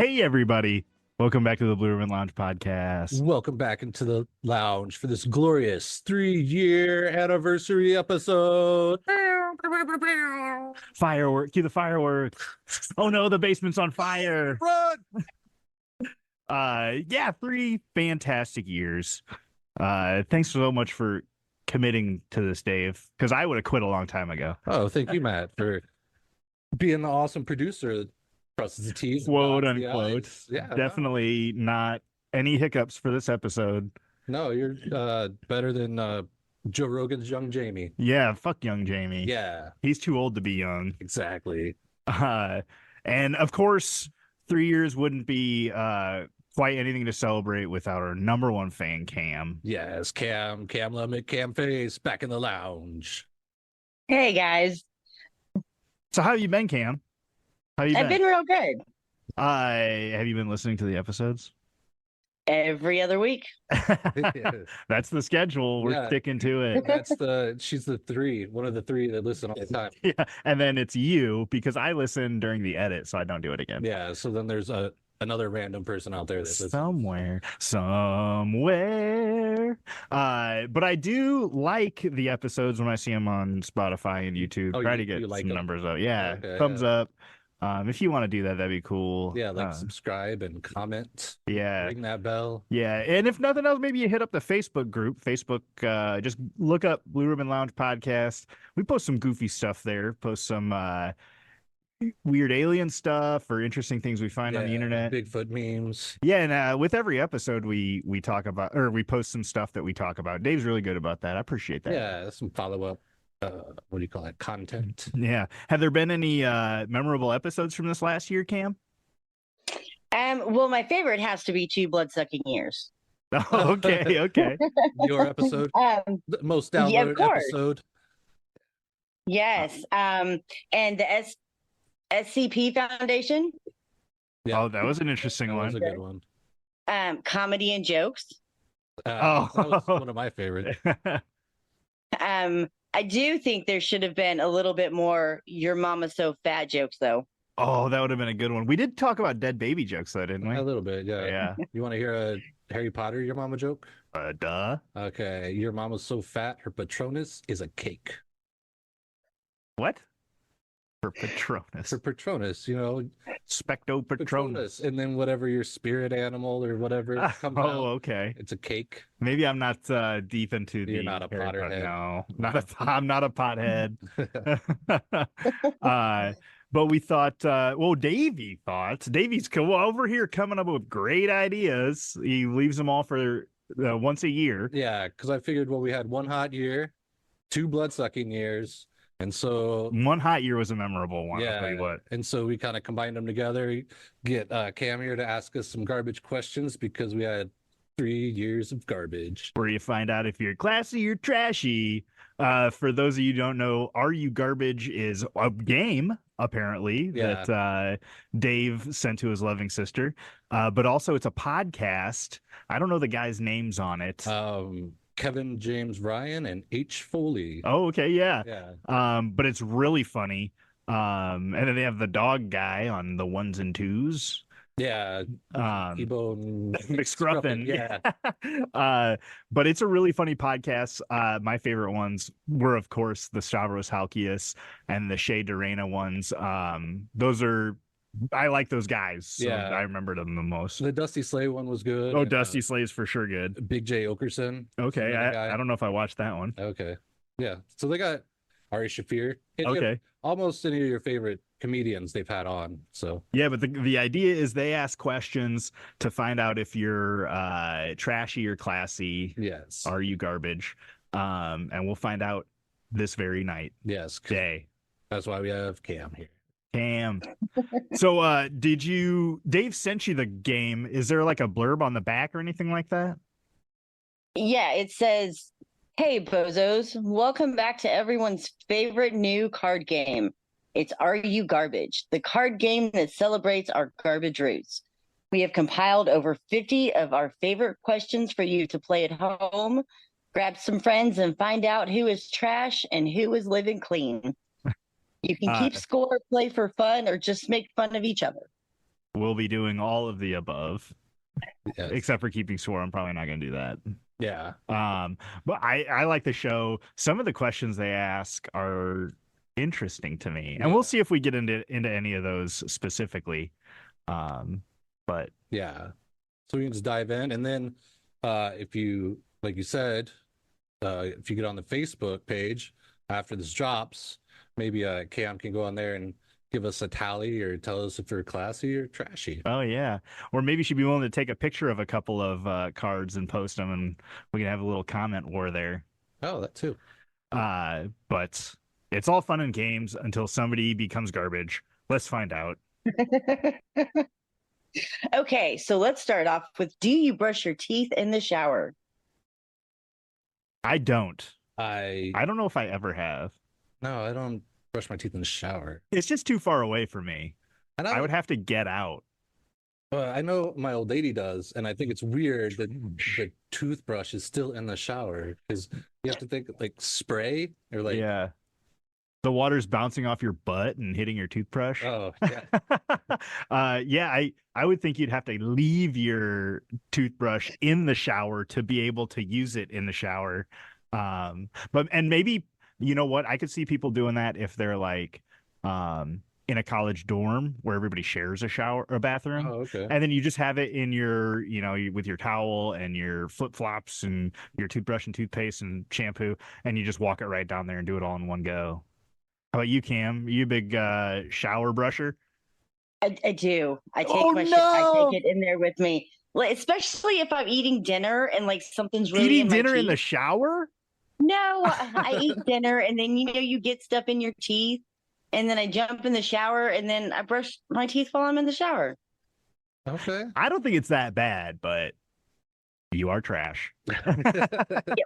Hey, everybody. Welcome back to the Blue Ribbon Lounge podcast. Welcome back into the lounge for this glorious 3-year anniversary episode. Firework, cue the fireworks. Oh no, the basement's on fire. Run! Yeah, 3 fantastic years. Thanks so much for committing to this, Dave, because I would have quit a long time ago. Oh, thank you, Matt, for being the awesome producer. Crosses the T's, Quote dots the unquote. I's. Yeah, Definitely not any hiccups for this episode. No, you're better than Joe Rogan's Young Jamie. Yeah, fuck young Jamie. Yeah, He's too old to be young. exactly. And of course, 3 years wouldn't be quite anything to celebrate without our number one fan, Cam. Yes, Cam Lemon, Cam Face, back in the lounge. Hey guys, So how have you been, Cam? How you I've been real good. Have you been listening to the episodes? Every other week. That's the schedule. We're Yeah. sticking to it. She's the one of the 3 that listen all the time. Yeah, and then it's you because I listen during the edit, so I don't do it again. Yeah, so then there's another random person out there that listens. Somewhere. But I do like the episodes when I see them on Spotify and YouTube. Oh, Try you- to get you like some them? numbers up. Yeah, Okay, thumbs yeah. up. If you want to do that, that'd be cool. Yeah, like subscribe and comment. Yeah. Ring that bell. Yeah, and if nothing else, maybe you hit up the Facebook group. Facebook, just look up Blue Ribbon Lounge Podcast. We post some goofy stuff there. Post some weird alien stuff or interesting things we find on the Yeah, internet. Bigfoot memes. Yeah, and with every episode, we talk about or we post some stuff that we talk about. Dave's really good about that. I appreciate that. Yeah, some follow-up, what do you call it? Content. Yeah. Have there been any memorable episodes from this last year, Cam? Well, my favorite has to be 2 blood-sucking years. Oh, okay, okay. Your episode, the most Yeah, of downloaded course. episode. Yes. And the SCP Foundation, Yeah. Oh, that was an interesting That was one. a good one. comedy and jokes. That was one of my favorites. I do think there should have been a little bit more "Your mama's so fat" jokes, though. Oh, that would have been a good one. We did talk about dead baby jokes, though, didn't we? A little bit, yeah. Yeah. You want to hear a Harry Potter, your mama joke? Duh. Okay, your mama's so fat, her Patronus is a cake. What? For Patronus. Her Patronus, Specto Patronus. and then whatever your spirit animal or whatever comes out, Oh, okay. it's a cake. Maybe I'm not deep into the You're not a Harry Potter- Potterhead. No, I'm not a pothead. But we thought, Davey's over here coming up with great ideas. He leaves them all for once a year. Yeah, because I figured, well, we had one hot year, 2 blood-sucking years, and so One hot year was a memorable one. I'll tell you what. and so we kind of combined them together. Get Cam here to ask us some garbage questions because we had 3 years of garbage. Where you find out if you're classy or trashy. For those of you who don't know, Are You Garbage is a game, apparently, Yeah. that Dave sent to his loving sister. But also it's a podcast. I don't know the guys' names on it. Kevin James Ryan and H. Foley. Oh, okay, yeah. Yeah. But it's really funny. And then they have the dog guy on the ones and twos. Yeah. T-Bone McScruffin. Yeah. But it's a really funny podcast. My favorite ones were, of course, the Stavros Halkias and the Shea Dorena ones. I like those guys. So Yeah. I remember them the most. The Dusty Slay one was good. Oh, and, Dusty Slay's for sure good. Big J. Okerson. Okay, another guy. I don't know if I watched that one. Okay. Yeah. So they got Ari Shafir. And you have Okay. almost any of your favorite comedians they've had on. So Yeah, but the idea is they ask questions to find out if you're trashy or classy. yes. Are you garbage? And we'll find out this very night, Yes. day. That's why we have Cam here. Cam. So Dave sent you the game. Is there like a blurb on the back or anything like that? Yeah, it says, "Hey bozos, welcome back to everyone's favorite new card game. It's Are You Garbage, the card game that celebrates our garbage roots. We have compiled over 50 of our favorite questions for you to play at home. Grab some friends and find out who is trash and who is living clean. You can keep score, play for fun, or just make fun of each other." we'll be doing all of the above, Yes. except for keeping score. I'm probably not going to do that. Yeah. But I like the show. Some of the questions they ask are interesting to me, and Yeah. we'll see if we get into any of those specifically. But Yeah. So we can just dive in. And then if you, like you said, if you get on the Facebook page after this drops, maybe Cam can go on there and give us a tally or tell us if we're classy or trashy. oh yeah, or maybe she'd be willing to take a picture of a couple of cards and post them, and we can have a little comment war there. Oh, that too. But it's all fun and games until somebody becomes garbage. Let's find out. Okay, so let's start off with, do you brush your teeth in the shower? I don't. I I don't know if I ever have. No, I don't brush my teeth in the shower. It's just too far away for me. And I would have to get out. I know my old lady does, and I think it's weird that the toothbrush is still in the shower because you have to think like spray or like Yeah. The water's bouncing off your butt and hitting your toothbrush. oh yeah. Yeah, I would think you'd have to leave your toothbrush in the shower to be able to use it in the shower. But maybe, you know what? I could see people doing that if they're like in a college dorm where everybody shares a shower or a bathroom. Oh, okay. And then you just have it in your, with your towel and your flip-flops and your toothbrush and toothpaste and shampoo, and you just walk it right down there and do it all in one go. How about you, Cam? Are you a big shower brusher? I do. I take Oh, I no! take it in there with me. Like, especially if I'm eating dinner and like something's really Eating in my dinner in the teeth. shower? No, I eat dinner and then you get stuff in your teeth, and then I jump in the shower and then I brush my teeth while I'm in the shower. Okay. I don't think it's that bad, but you are trash. Yeah,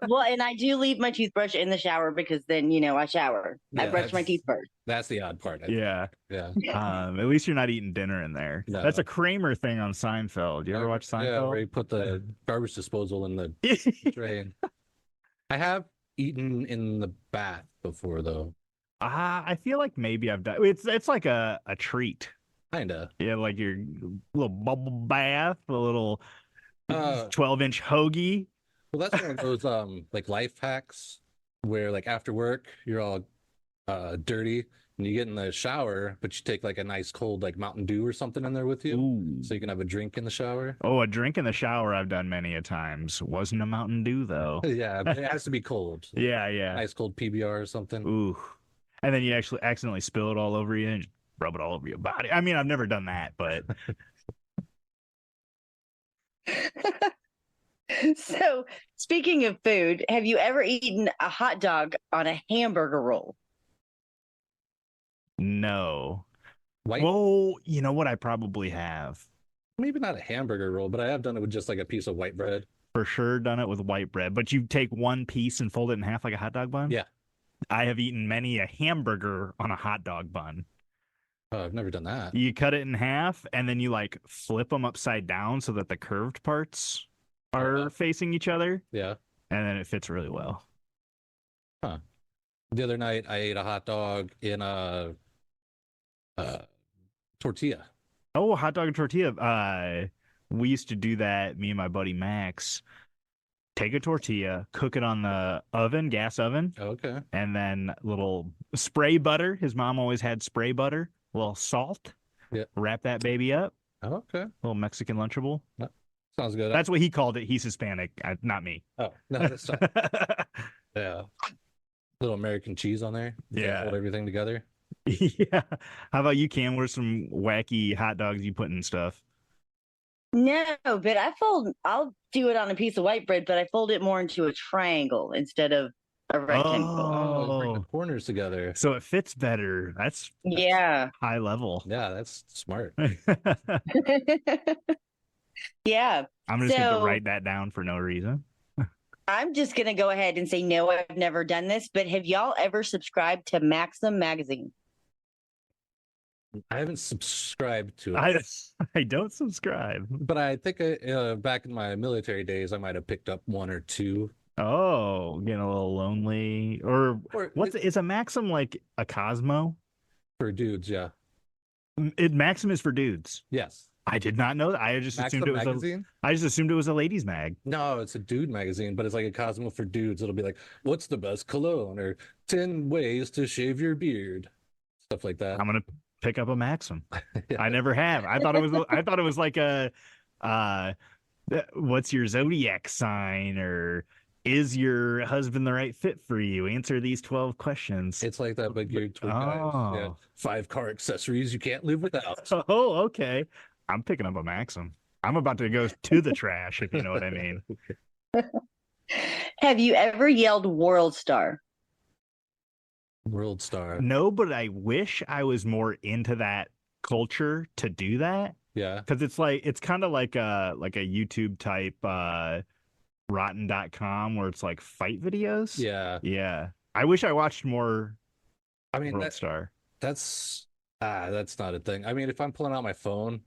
well, and I do leave my toothbrush in the shower because then I shower. I Yeah, brush my that's- teeth first. That's the odd part. I think. Yeah. Yeah. At least you're not eating dinner in there. No. That's a Kramer thing on Seinfeld. You ever watch Yeah, where Seinfeld? you put the garbage disposal in the drain. I have eaten in the bath before though. I feel like maybe I've done. It's like a treat. Kinda. Yeah, like your little bubble bath, a little Uh, 12-inch hoagie. Well, that's one of those like life hacks where like after work you're all dirty and you get in the shower, but you take like a nice cold like Mountain Dew or something in there with you, Ooh. so you can have a drink in the shower. Oh, a drink in the shower I've done many a times. Wasn't a Mountain Dew though. Yeah, but it has to be cold. Yeah, yeah. Nice cold PBR or something. Ooh. And then you actually accidentally spill it all over you and just rub it all over your body. I mean, I've never done that, but So, speaking of food, have you ever eaten a hot dog on a hamburger roll? no. White, Well, you know what? I probably have. maybe not a hamburger roll, but I have done it with just like a piece of white bread. For sure done it with white bread, but you take one piece and fold it in half like a hot dog bun? Yeah. I have eaten many a hamburger on a hot dog bun. Oh, I've never done that. You cut it in half and then you like flip them upside down so that the curved parts are facing each other, Yeah. and then it fits really well. The other night I ate a hot dog in a tortilla. Oh, hot dog and tortilla. We used to do that, me and my buddy Max. Take a tortilla, cook it on the oven, gas oven, Okay. and then little spray butter. His mom always had spray butter, a little salt. Yeah. Wrap that baby up. Okay. Little Mexican Lunchable. Sounds good. That's what he called it. He's Hispanic, not me. Oh, no, that's not. Yeah. Little American cheese on there. Yeah. Hold everything together. Yeah. How about you, Cam? What are some wacky hot dogs you put in stuff? No, but I'll do it on a piece of white bread, but I fold it more into a triangle instead of a rectangle. Oh, bring the Oh, corners together. so it fits better. That's Yeah. high level. Yeah, that's smart. I'm Yeah. just going to So- write that down for no reason. I'm just going to go ahead and say, no, I've never done this, but have y'all ever subscribed to Maxim magazine? I haven't subscribed to it, I don't subscribe. but I think back in my military days, I might have picked up one or two. Oh, getting a little lonely. Or Or is a Maxim like a Cosmo? for dudes? Yeah. Maxim is for dudes. Yes. I did not know that. I just assumed Maxim it was magazine? I just assumed it was a ladies' mag. No, it's a dude magazine, but it's like a Cosmo for dudes. It'll be like, what's the best cologne? Or 10 ways to shave your beard. Stuff like that. I'm gonna pick up a Maxim. Yeah. I never have. I thought it was like a what's your zodiac sign, or is your husband the right fit for you? Answer these 12 questions. It's like that, but geared toward guys. Yeah. Oh. 5 car accessories you can't live without. Oh, okay. I'm picking up a Maxim. I'm about to go to the trash, if you know what I mean. Have you ever yelled World Star? World Star. No, but I wish I was more into that culture to do that. Yeah. Because it's kind of like a YouTube type rotten.com where it's like fight videos. Yeah. Yeah. I wish I watched more I mean, World Star. that's not a thing. I mean, if I'm pulling out my phone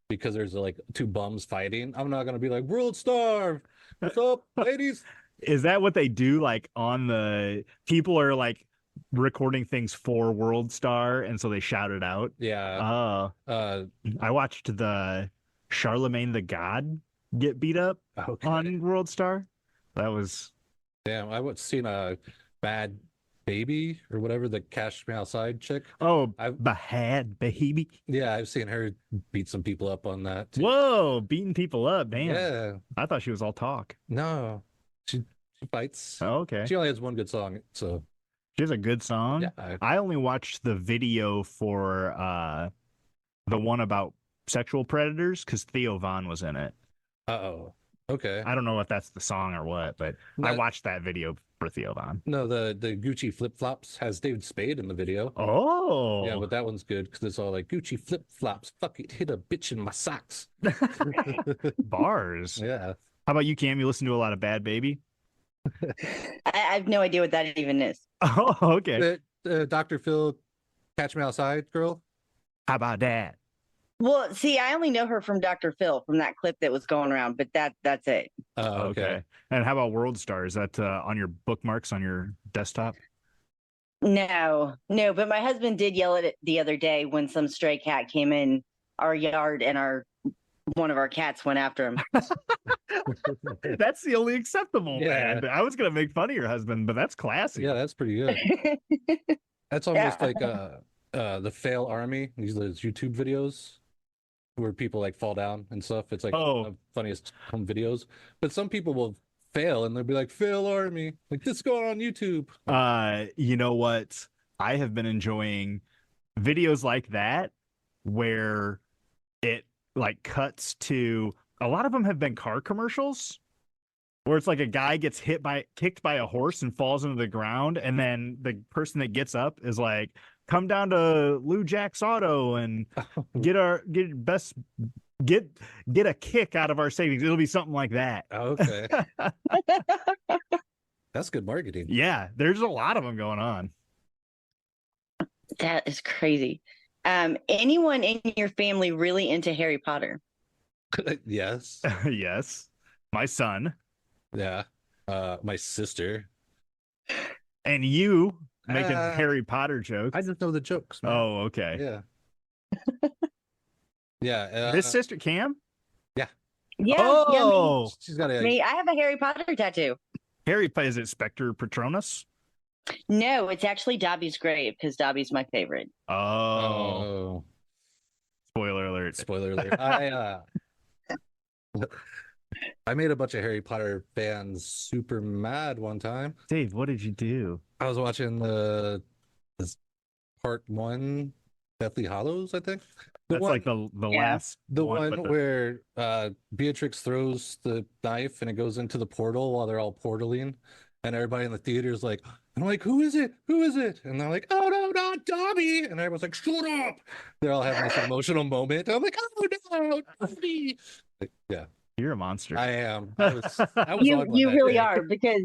because there's like 2 bums fighting, I'm not gonna be like, World Star, what's up, ladies? Is that what they do? Like on the people are like recording things for World Star, and so they shout it out. Yeah. Oh, I watched the Charlemagne the God get beat up Okay. on World Star. That was Damn, I was seen a Bad Baby or whatever, the Cash Me Outside chick. I've bad baby. Yeah, I've seen her beat some people up on that too. Whoa, beating people up. Damn. Yeah. I thought she was all talk. No. She fights. Oh, okay. She only has one good song, so She has a good song. yeah. I only watched the video for the one about sexual predators because Theo Von was in it. Uh-oh. Okay. I don't know if that's the song or what, but I No, watched that video for Theo Von. no, the Gucci flip flops has David Spade in the video. Oh, Yeah, but that one's good because it's all like Gucci flip flops. Fuck it, hit a bitch in my socks. bars. Yeah. How about you, Cam? You listen to a lot of Bad Baby? I have no idea what that even is. Oh, okay. Dr. Phil, Catch Me Outside girl. How about that? Well, see, I only know her from Dr. Phil from that clip that was going around, but that's it. Okay. And how about World Star? Is that on your bookmarks on your desktop? No, but my husband did yell at it the other day when some stray cat came in our yard and one of our cats went after him. That's the only acceptable, Yeah. man. I was gonna make fun of your husband, but that's classy. Yeah, that's pretty good. That's almost Yeah. like the Fail Army. These are those YouTube videos where people like fall down and stuff. It's like the funniest home videos. But some people will fail and they'll be like, Fail Army. Like, this is going on YouTube. You know what? I have been enjoying videos like that where it like cuts to a lot of them have been car commercials where it's like a guy gets kicked by a horse and falls into the ground, and then the person that gets up is like, come down to Lou Jack's Auto and get a kick out of our savings. It'll be something like that. Okay. That's good marketing. Yeah, there's a lot of them going on. That is crazy. Anyone in your family really into Harry Potter? Yes. Yes. My son. Yeah. My sister. And you making Uh, Harry Potter jokes. I just know the jokes, man. Oh, okay. Yeah. Yeah. This sister, Cam? Yeah, Oh, She's got a. me. I have a Harry Potter tattoo. Harry, is it Spectre Patronus? No, it's actually Dobby's grave because Dobby's my favorite. Oh, Oh, spoiler alert. spoiler alert. I made a bunch of Harry Potter fans super mad one time. Dave, what did you do? I was watching this part 1, Deathly Hollows, I think. That's like the last The one, one but where Beatrix throws the knife and it goes into the portal while they're all portaling, and everybody in the theater is like, I'm like, who is it? Who is it? And they're like, oh no, not Dobby. And everyone's like, shut up. They're all having this emotional moment. I'm like, oh no, Dobby. Like, yeah, you're a monster. I am. I was on one You that really day. are, because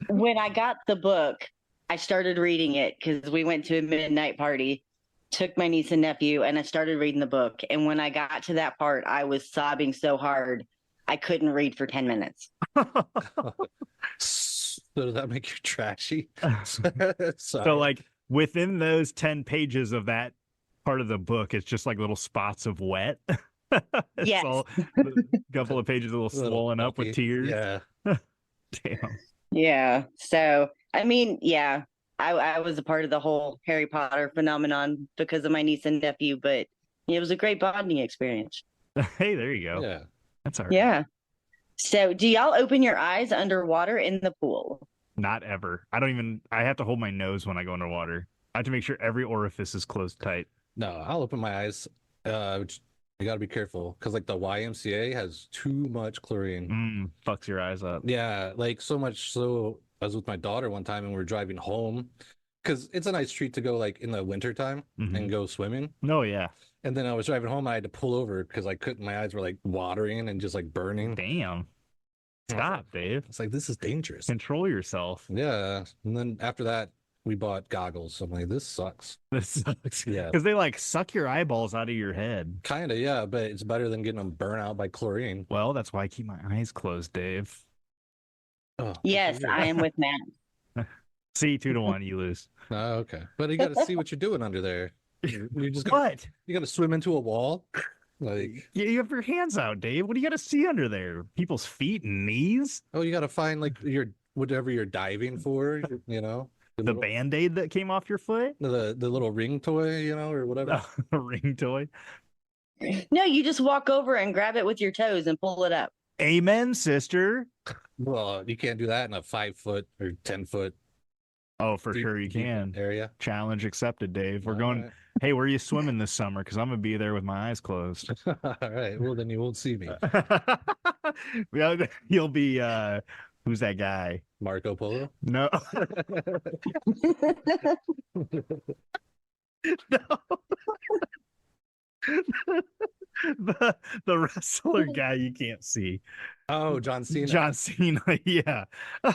when I got the book, I started reading it because we went to a midnight party, took my niece and nephew, and I started reading the book. And when I got to that part, I was sobbing so hard I couldn't read for 10 minutes. So does that make you trashy? So Sorry. like within those 10 pages of that part of the book, it's just like little spots of wet. It's Yes. all a couple of pages a little A little swollen up with bulky. tears. Yeah. Damn. Yeah. So, I mean, yeah, I was a part of the whole Harry Potter phenomenon because of my niece and nephew, but it was a great bonding experience. Hey, there you go. Yeah. That's all right. Yeah. So, do y'all open your eyes underwater in the pool? Not ever. I have to hold my nose when I go underwater. I have to make sure every orifice is closed tight. No, I'll open my eyes. Which you got to be careful because like the YMCA has too much chlorine. Fucks your eyes up. Yeah, like so much so I was with my daughter one time and we were driving home because it's a nice treat to go like in the wintertime Mhm. and go swimming. Oh yeah. And then I was driving home, I had to pull over because I couldn't, my eyes were like watering and just like burning. Damn. Stop, Dave. It's like, this is dangerous. Control yourself. Yeah. And then after that, we bought goggles. So I'm like, this sucks. This sucks. Yeah. Because they like suck your eyeballs out of your head. Kind of, yeah, but it's better than getting them burnt out by chlorine. Well, that's why I keep my eyes closed, Dave. Oh, Yes, I am with Matt. See, 2-1, you lose. Oh, okay. But you got to see what you're doing under there. You just gotta, What? you got to swim into a wall. Like, You have your hands out, Dave. What do you got to see under there? People's feet and knees? oh, you got to find like your whatever you're diving for, you know, The little- band-aid that came off your foot? the little ring toy, you know, or whatever. A ring toy? No, you just walk over and grab it with your toes and pull it up. Amen, sister. Well, you can't do that in a 5-foot or 10-foot Oh, for sure you deep can. area. Challenge accepted, Dave. We're going, All hey, where are you swimming this summer? Because I'm going to be there with my eyes closed. right. All right. Well, then you won't see me. Yeah, you'll be, who's that guy? Marco Polo. No. No. The wrestler guy you can't see. Oh, John Cena. John Cena, yeah. All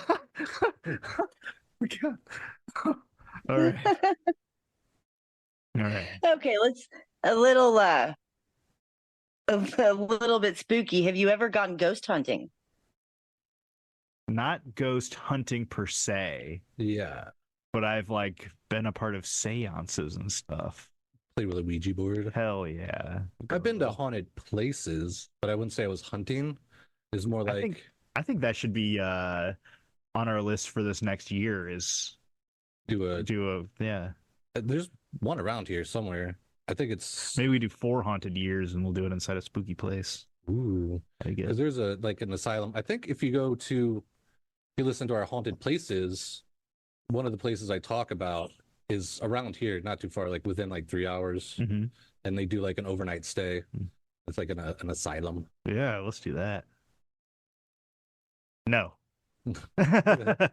right. All right. Okay, let's a little bit spooky. Have you ever gone ghost hunting? Not ghost hunting per se, Yeah. but I've like been a part of seances and stuff. Played with a Ouija board. Hell yeah. I've been to haunted places, but I wouldn't say I was hunting. It's more like I think that should be on our list for this next year is do yeah. there's one around here somewhere. I think it's Maybe we do 4 haunted years and we'll do it inside a spooky place. ooh. I Because guess. there's a like an asylum. I think if you listen to our haunted places, one of the places I talk about is around here, not too far, like within like 3 hours, Mhm. and they do like an overnight stay. Mm. It's like an asylum. Yeah, let's do that. No. How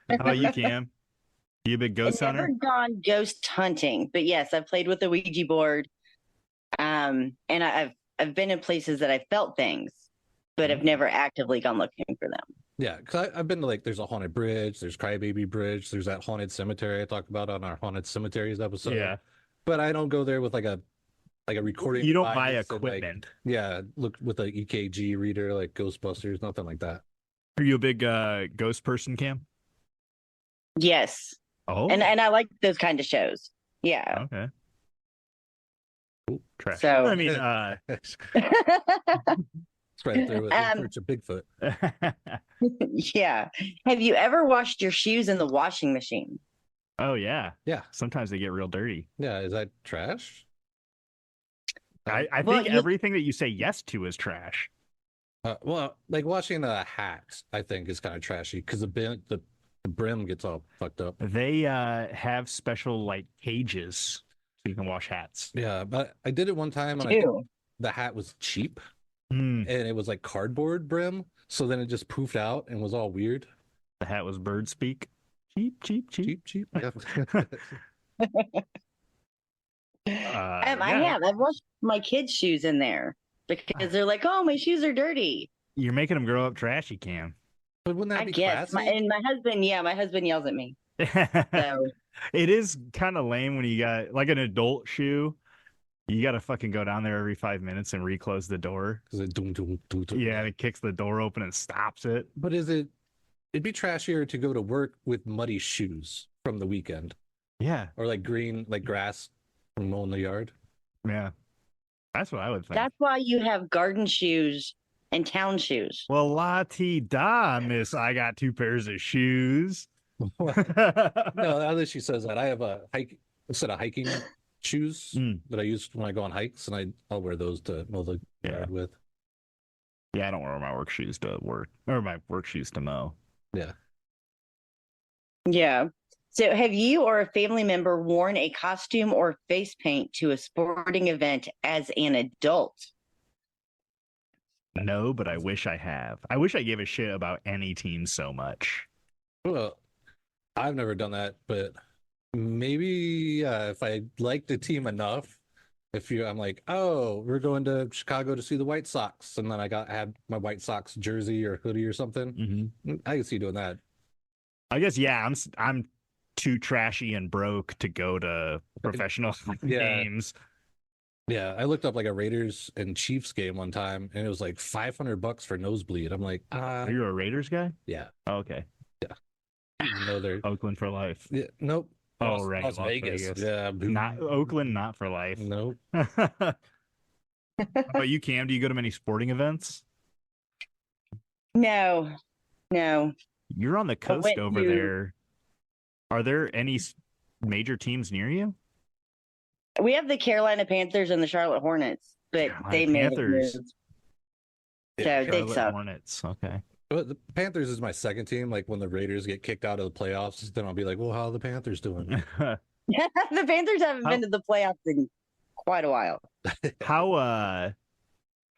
about you, Cam? You a big ghost I've never hunter? gone ghost hunting, but yes, I've played with the Ouija board. And I've been in places that I felt things, but I've never actively gone looking for them. Yeah, because I've been to like there's a haunted bridge, there's Crybaby Bridge, there's that haunted cemetery I talked about on our haunted cemeteries episode. Yeah. But I don't go there with like a recording. You don't buy device and, like, equipment. yeah, look with an EKG reader like Ghostbusters, nothing like that. Are you a big ghost person, Cam? Yes, Oh, and I like those kind of shows. Yeah. okay. Cool. Trash. So- I mean, It's right there with Um, Search of Bigfoot. Yeah. Have you ever washed your shoes in the washing machine? oh yeah. Yeah, Sometimes they get real dirty. yeah. Is that trash? I Well, think you- everything that you say yes to is trash. Well, like washing a hat, I think is kind of trashy because the brim gets all fucked up. They have special like cages so you can wash hats. Yeah, but I did it one time and I think Too. the hat was cheap Mm, and it was like cardboard brim, so then it just poofed out and was all weird. the hat was bird speak. Cheap, cheap, cheap. Cheap. Yeah. I Yeah, have. I've washed my kids' shoes in there because they're like, "Oh, my shoes are dirty." You're making them grow up trashy, Cam. But wouldn't that I be guess. classy? And my husband, my husband yells at me. So It is kind of lame when you got like an adult shoe. You got to fucking go down there every 5 minutes and reclose the door. Because it doom, doom, doom, doom. Yeah, and it kicks the door open and stops it. But it'd be trashier to go to work with muddy shoes from the weekend Yeah, or like green, like grass from mowing the yard. yeah. That's what I would think. That's why you have garden shoes and town shoes. Well, la-ti-da, miss. I got 2 pairs of shoes. No, now that she says that, I have a set of hiking shoes Mm. that I use when I go on hikes, and I'll wear those to mow the yard with. Yeah, I don't wear my work shoes to work or my work shoes to mow. Yeah. Yeah. So have you or a family member worn a costume or face paint to a sporting event as an adult? No, but I wish I have. I wish I gave a shit about any team so much. Well, I've never done that, but maybe if I like the team enough, I'm like, oh, we're going to Chicago to see the White Sox, and then had my White Sox jersey or hoodie or something. I can see doing that. I guess I'm too trashy and broke to go to professional Yeah. games. Yeah, I looked up like a Raiders and Chiefs game one time, and it was like $500 for nosebleed. I'm like, Are you a Raiders guy? yeah, Oh, okay. even though they're Oakland for life. yeah, nope. Oh, right. Las Vegas. Yeah, Not Oakland, not for life. nope. How about you, Cam? Do you go to many sporting events? No. You're on the coast went over to- there. Are there any major teams near you? We have the Carolina Panthers and the Charlotte Hornets, but Carolina they may have Panthers. moved. Yeah, So they Charlotte suck. Hornets. Okay. But the Panthers is my second team. Like when the Raiders get kicked out of the playoffs, then I'll be like, well, how are the Panthers doing? The Panthers haven't been to the playoffs in quite a while.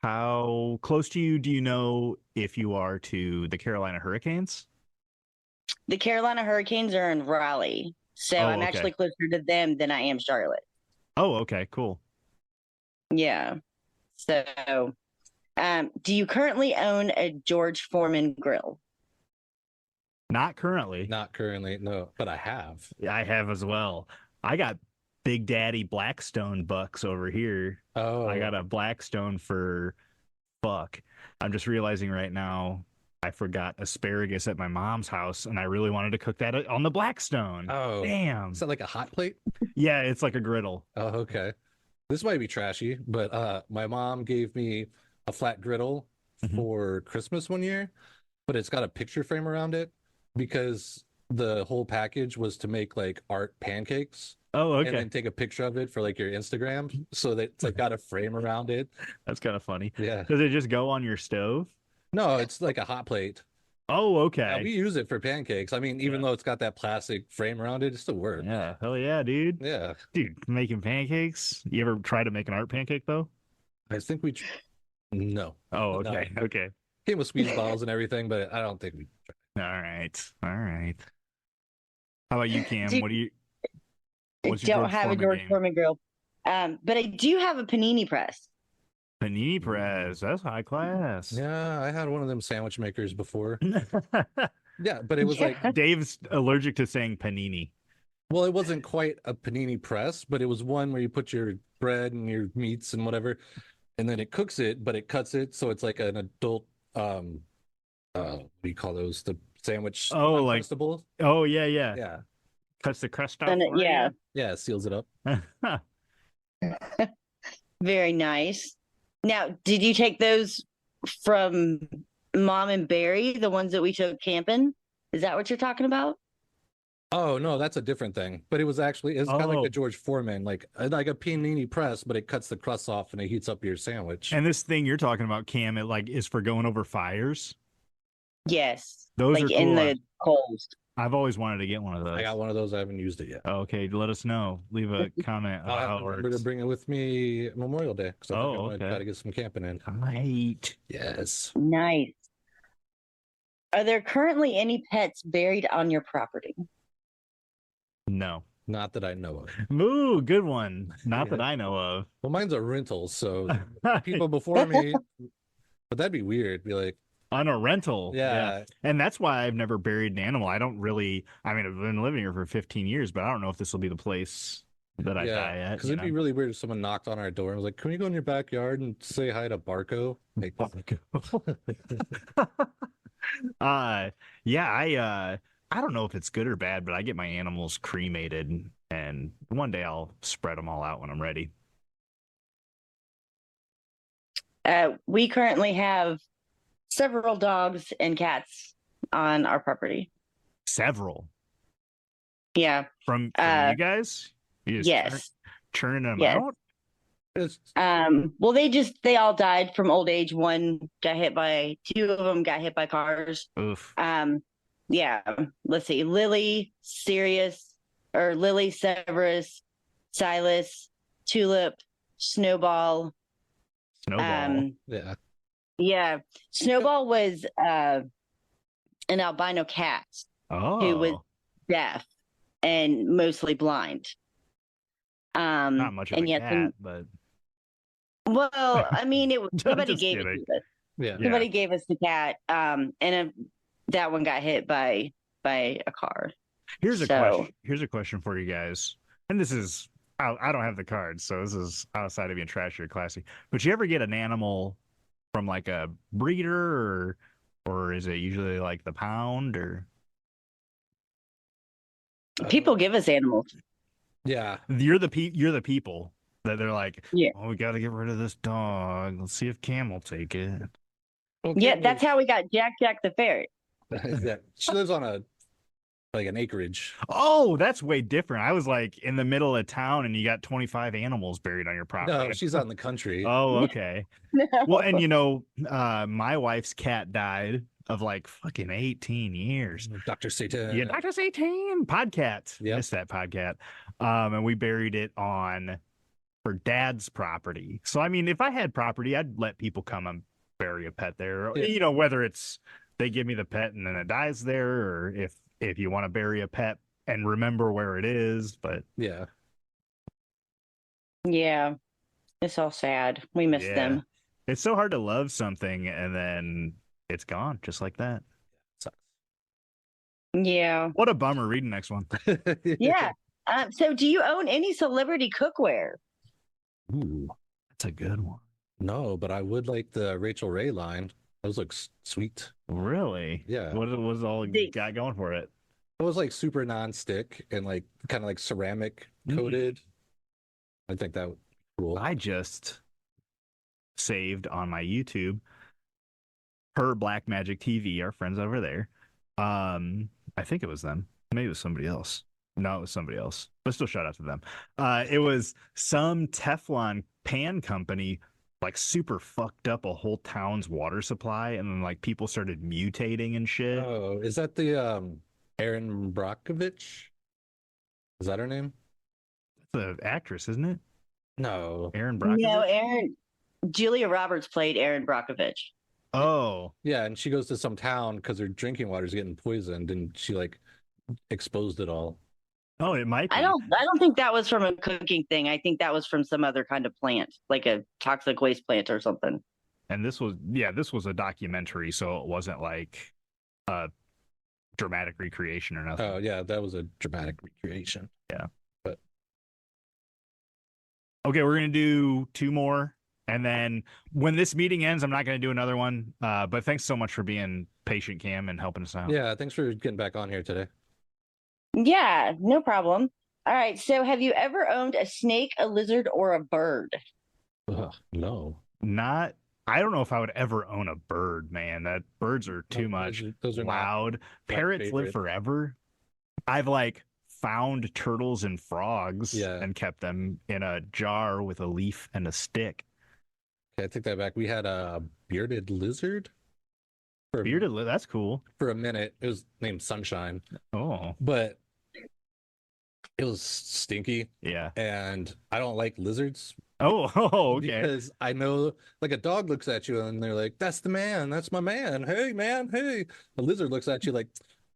How close to you do you know if you are to the Carolina Hurricanes? The Carolina Hurricanes are in Raleigh, so Oh, I'm okay. actually closer to them than I am Charlotte. Oh, okay, cool. Yeah. So, do you currently own a George Foreman grill? Not currently. Not currently, no, but I have. I have as well. I got Big Daddy Blackstone bucks over here. Oh, I got a Blackstone for fuck. I'm just realizing right now I forgot asparagus at my mom's house and I really wanted to cook that on the Blackstone. Oh, Damn. is that like a hot plate? Yeah, it's like a griddle. Oh, okay. This might be trashy, but my mom gave me a flat griddle Mhm. for Christmas one year, but it's got a picture frame around it because the whole package was to make like art pancakes Oh, and okay. then take a picture of it for like your Instagram. So that it's like got a frame around it. That's kind of funny. Yeah. Does it just go on your stove? No, it's like a hot plate. Oh, Yeah, okay. we use it for pancakes. I mean, even though it's got that plastic frame around it, it still works. Yeah, hell yeah, dude. Yeah. Dude, making pancakes. You ever try to make an art pancake though? I think we no. Oh, No. okay. Okay. Came with squeeze balls and everything, but I don't think we All right. All right. How about you, Cam? Do- What do you I What's your don't George have Foreman a George game? Foreman grill, but I do have a panini press. Panini press? That's high class. Yeah, I had one of them sandwich makers before. Yeah, but it was like, Yeah. Dave's allergic to saying panini. well, it wasn't quite a panini press, but it was one where you put your bread and your meats and whatever, and then it cooks it, but it cuts it so it's like an adult what do you call those? The sandwich Oh, like- Uncrustables? Oh yeah, yeah. Yeah. Cuts the crust off. And for yeah, Yeah, it seals it up. you? very nice. Now, did you take those from Mom and Barry, the ones that we took camping? Is that what you're talking about? Oh no, that's a different thing. But it's kind of like Oh. a George Foreman, like a panini press, but it cuts the crust off and it heats up your sandwich. And this thing you're talking about, Cam, it like is for going over fires. Yes. Those like are cool. in the coals. I've always wanted to get one of those. I got one of those. I haven't used it yet. Okay, let us know. Leave a comment I'll on have how to it remember to works. bring it with me Memorial Day because I think Oh, I'm gonna okay. try to get some camping in. Right. Yes. Nice. Are there currently any pets buried on your property? No. Not that I know of. Moo, good one. Not Yeah. that I know Well, mine's a rental, so of. people before me, but that'd be weird. Be like, On a rental. yeah, And that's why I've never buried an animal. I don't really, I mean, I've been living here for 15 years, but I don't know if this will be the place that I die yeah. at. Because you it'd be know? really weird if someone knocked on our door and was like, "Can we go in your backyard and say hi to Barco?" Like, I don't know if it's good or bad, but I get my animals cremated and one day I'll spread them all out when I'm ready. We currently have several dogs and cats on our property. Several Yeah. from you guys. You just Yes. churning them Yes. out. It's, Well, they all died from old age. Two of them got hit by cars. Oof. Yeah. Let's see. Lily, Severus, Silas, Tulip, Snowball. Snowball. yeah. Yeah. Snowball was an albino cat who was Oh, deaf and mostly blind. not much of a and yet, cat, but well, I mean, I'm somebody just gave it kidding. to us. Yeah. Somebody gave us the cat, that one got hit by a car. Here's a So- question. Here's a question for you guys, and this is I don't have the cards, so this is outside of being trashy or classy. But you ever get an animal from like a breeder, or is it usually like the pound or? People give us animals. Yeah. You're the people that they're like, Yeah. oh, we got to get rid of this dog. Let's see if Cam will take it. Yeah, that's how we got Jack the ferret. Yeah. She lives on an acreage. Oh, that's way different. I was like in the middle of town and you got 25 animals buried on your property. No, she's out in the country. Oh, okay. Well, and my wife's cat died of like fucking 18 years. Dr. Satan. Yeah, Dr. Satan podcat. Yep. Missed that podcat. And we buried it on her dad's property. So I mean, if I had property, I'd let people come and bury a pet there. Yeah. Whether it's they give me the pet and then it dies there, or if you want to bury a pet and remember where it is. But Yeah. Yeah, it's all sad. We miss Yeah. them. it's so hard to love something and then it's gone just like that. Sucks. Yeah. What a bummer. Read the next one. Yeah. So, do you own any celebrity cookware? Ooh. That's a good one. No, but I would like the Rachel Ray line. Those look sweet. Really? Yeah. What was all you They- got going for it? It was like super non-stick and like kind of like ceramic Mm. coated. I think that would be cool. I just saved on my YouTube her Black Magic TV, our friends over there. I think it was them. Maybe it was somebody else. No, it was somebody else. But still shout out to them. It was some Teflon pan company like super fucked up a whole town's water supply and then like people started mutating and shit. Oh, is that the Erin Brockovich? Is that her name? The actress, isn't it? No. Aaron Brockovich? No, Julia Roberts played Erin Brockovich. Oh, Yeah, and she goes to some town because her drinking water's getting poisoned, and she like exposed it all. oh, it might be. I don't think that was from a cooking thing. I think that was from some other kind of plant, like a toxic waste plant or something. And this was a documentary, so it wasn't like a dramatic recreation or nothing. Oh yeah, that was a dramatic recreation. Okay, we're gonna do two more, and then when this meeting ends, I'm not gonna do another one. But thanks so much for being patient, Cam, and helping us out. Yeah, thanks for getting back on here today. Yeah, no problem. All right. So, have you ever owned a snake, a lizard, or a bird? Ugh, no. I don't know if I would ever own a bird, man. That birds are too No, much those are not loud. Parrots live favorite. forever. I've like found turtles and frogs Yeah. and kept them in a jar with a leaf and a stick. Okay, I take that back. We had a bearded lizard for, That's cool. for a minute. It was named Sunshine, Oh, but it was stinky, yeah. and I don't like lizards Oh, okay. because I know, like, a dog looks at you and they're like, "That's the man. That's my man. Hey, man. Hey." The lizard looks at you like,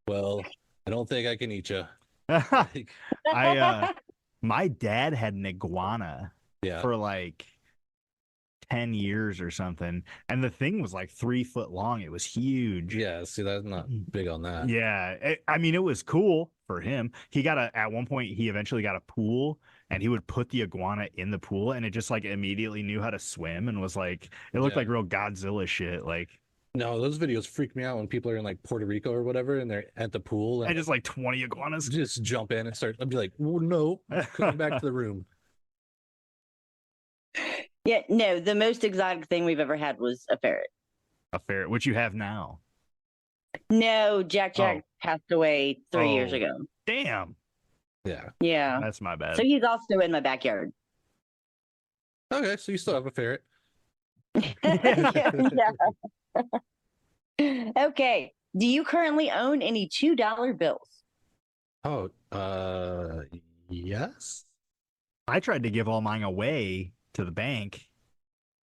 "Well, I don't think I can eat you." Like, My dad had an iguana yeah. for like 10 years or something, and the thing was like 3 foot long. It was huge. Yeah, see, that's not big on that. Yeah, I mean, it was cool for him. At one point, he eventually got a pool, and he would put the iguana in the pool, and it just like immediately knew how to swim and was like, it looked Yeah. like real Godzilla shit. Like, No, those videos freak me out when people are in like Puerto Rico or whatever, and they're at the pool and and just like 20 iguanas. just jump in and start. I'd be like, "Oh, no, come back to the room." Yeah, no, the most exotic thing we've ever had was a ferret. A ferret, which you have now. No, Jack passed away 3 years Oh. ago. Damn. Yeah. Yeah. That's my bad. So he's also in my backyard. Okay, so you still have a ferret. Yeah. Okay. Do you currently own any $2 bills? Oh, yes. I tried to give all mine away to the bank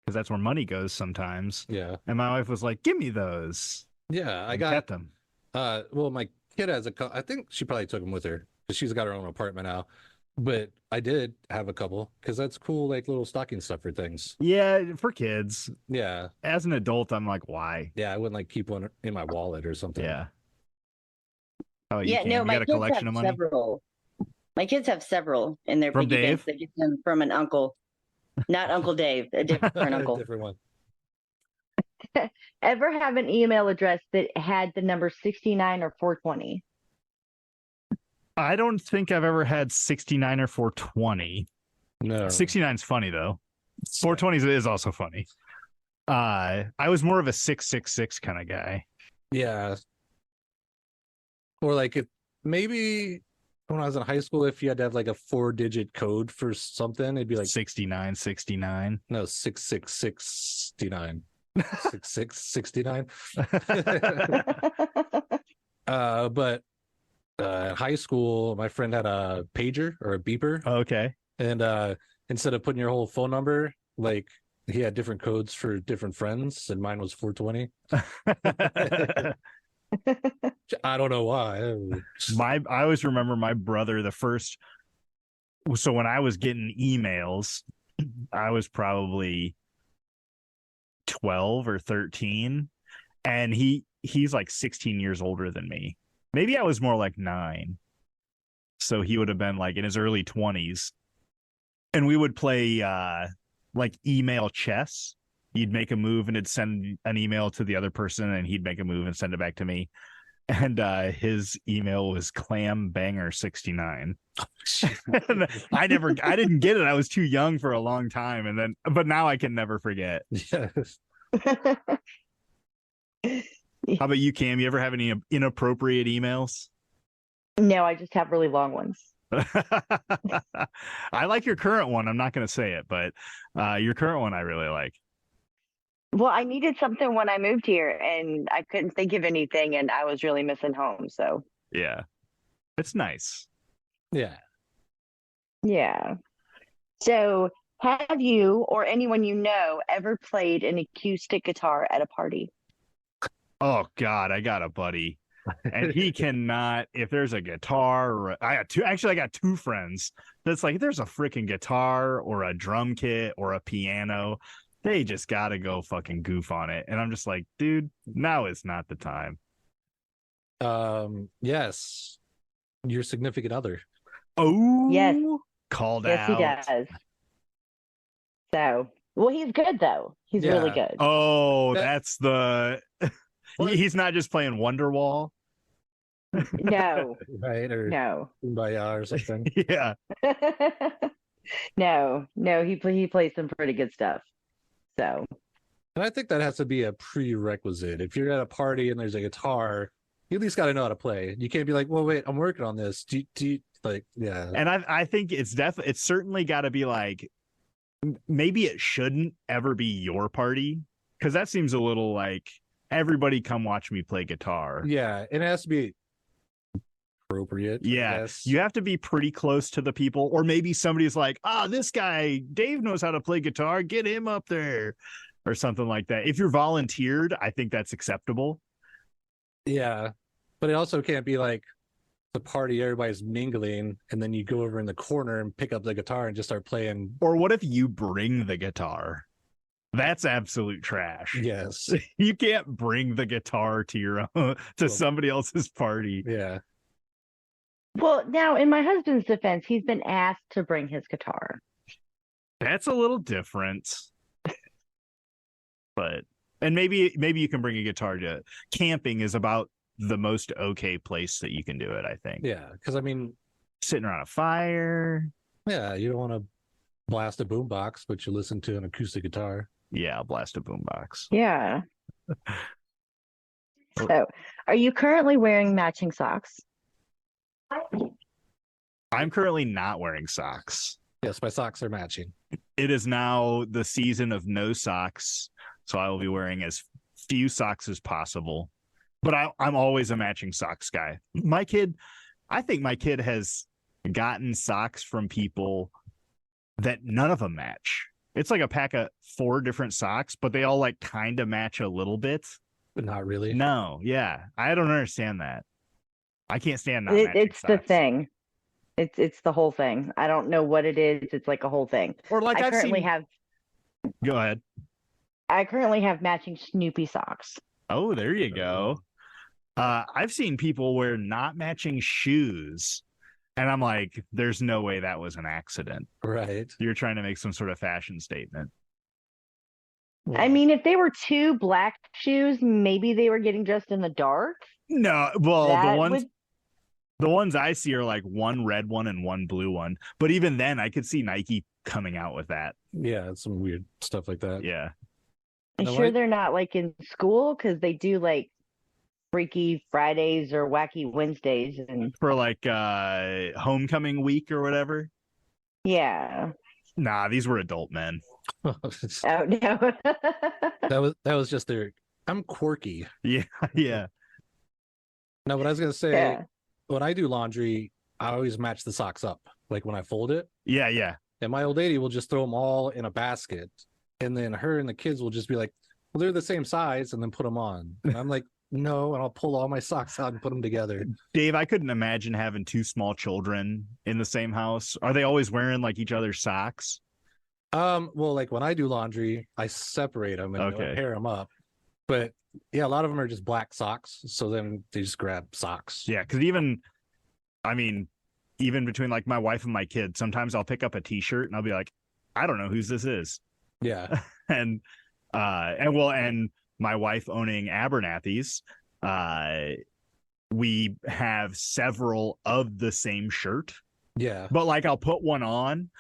because that's where money goes sometimes. Yeah. And my wife was like, "Give me those." Yeah, I And got kept them. well, my kid has I think she probably took them with her because she's got her own apartment now. But I did have a couple because that's cool, like little stocking stuffer things. Yeah, for kids. Yeah. As an adult, I'm like, why? Yeah, I wouldn't like keep one in my wallet or something. Yeah. Oh, Yeah, no, you my got a kids collection have of money several. My kids have several in their From piggy banks. Dave? They get them from an uncle, not Uncle Dave, a different uncle. Different one. Ever have an email address that had the number 69 or 420? I don't think I've ever had 69 or 420. No. 69's funny though. 420 is also funny. I was more of a 666 kind of guy. Yeah. Or like if maybe when I was in high school, if you had to have like a 4-digit code for something, it'd be like 69. no 66669. 6669. But in high school, my friend had a pager or a beeper, Okay. and instead of putting your whole phone number, like he had different codes for different friends, and mine was 420. I don't know why. I always remember my brother so when I was getting emails, I was probably 12 or 13, and he's like 16 years older than me. Maybe I was more like 9. So he would have been like in his early 20s. And we would play like email chess. You'd make a move and it'd send an email to the other person, and he'd make a move and send it back to me. And his email was clambanger69. I didn't get it. I was too young for a long time. But now I can never forget. Yes. How about you, Cam? You ever have any inappropriate emails? No, I just have really long ones. I like your current one. I'm not going to say it, but your current one I really like. Well, I needed something when I moved here and I couldn't think of anything and I was really missing home. So, Yeah. It's nice. Yeah. yeah. So, have you or anyone you know ever played an acoustic guitar at a party? Oh God, I got a buddy. And he cannot, if there's a guitar, I got two friends that's like, there's a freaking guitar or a drum kit or a piano, they just gotta go fucking goof on it. And I'm just like, dude, now is not the time. Yes. Your significant other. Oh, Yes. Called Yes, out. he does. So, well, he's good though. He's really Yeah. good. Oh, That- that's the. He's not just playing Wonderwall. No, Right? Or no, Kumbaya or something. Yeah. no. He plays some pretty good stuff. So, And I think that has to be a prerequisite. If you're at a party and there's a guitar, you at least got to know how to play. You can't be like, well, wait, I'm working on this. Do you like, yeah. And I think it's certainly got to be like, maybe it shouldn't ever be your party, because that seems a little like everybody come watch me play guitar. Yeah. And it has to be appropriate. I Yeah, guess. you have to be pretty close to the people, or maybe somebody's like, this guy Dave knows how to play guitar, get him up there, or something like that. If you're volunteered, I think that's acceptable. Yeah. But it also can't be like the party, everybody's mingling, and then you go over in the corner and pick up the guitar and just start playing. Or what if you bring the guitar? That's absolute trash. Yes. You can't bring the guitar to your own, to somebody else's party. Yeah. well, now in my husband's defense, he's been asked to bring his guitar. That's a little different. But and maybe you can bring a guitar to camping is about the most okay place that you can do it, I think. Yeah. Because I mean, Sitting around a fire. yeah, you don't want to blast a boombox, but you listen to an acoustic guitar. Yeah, I'll blast a boombox. Yeah. So, are you currently wearing matching socks? I'm currently not wearing socks. Yes, my socks are matching. It is now the season of no socks, so I will be wearing as few socks as possible. But I'm always a matching socks guy. I think my kid has gotten socks from people that none of them match. It's like a pack of 4 different socks, but they all like kind of match a little bit. But not really. No, yeah, I don't understand that. I can't stand not matching It's the socks. thing. It's the whole thing. I don't know what it is. It's like a whole thing. Or like I currently have Go ahead. matching Snoopy socks. Oh, there you go. I've seen people wear not matching shoes, and I'm like, there's no way that was an accident. Right. You're trying to make some sort of fashion statement. I mean, if they were 2 black shoes, maybe they were getting dressed in the dark. No, well, That the would ones I see are like one red one and one blue one. But even then, I could see Nike coming out with that. Yeah, it's some weird stuff like that. Yeah. I'm No, sure I- they're not like in school because they do like Freaky Fridays or Wacky Wednesdays, and For like homecoming week or whatever. yeah. Nah, these were adult men. Oh no. that was just their. I'm quirky. Yeah, yeah. No, but I was gonna say Yeah. when I do laundry, I always match the socks up. Like when I fold it, Yeah, yeah. and my old lady will just throw them all in a basket, and then her and the kids will just be like, "Well, they're the same size," and then put them on. And I'm like, "No," and I'll pull all my socks out and put them together. Dave, I couldn't imagine having 2 small children in the same house. Are they always wearing like each other's socks? Well, like when I do laundry, I separate them and Okay. I pair them up. But yeah, a lot of them are just black socks. So then they just grab socks. Yeah, because even between like my wife and my kid, sometimes I'll pick up a t-shirt and I'll be like, I don't know whose this is. Yeah. and my wife owning Abernathy's, we have several of the same shirt, Yeah. but like I'll put one on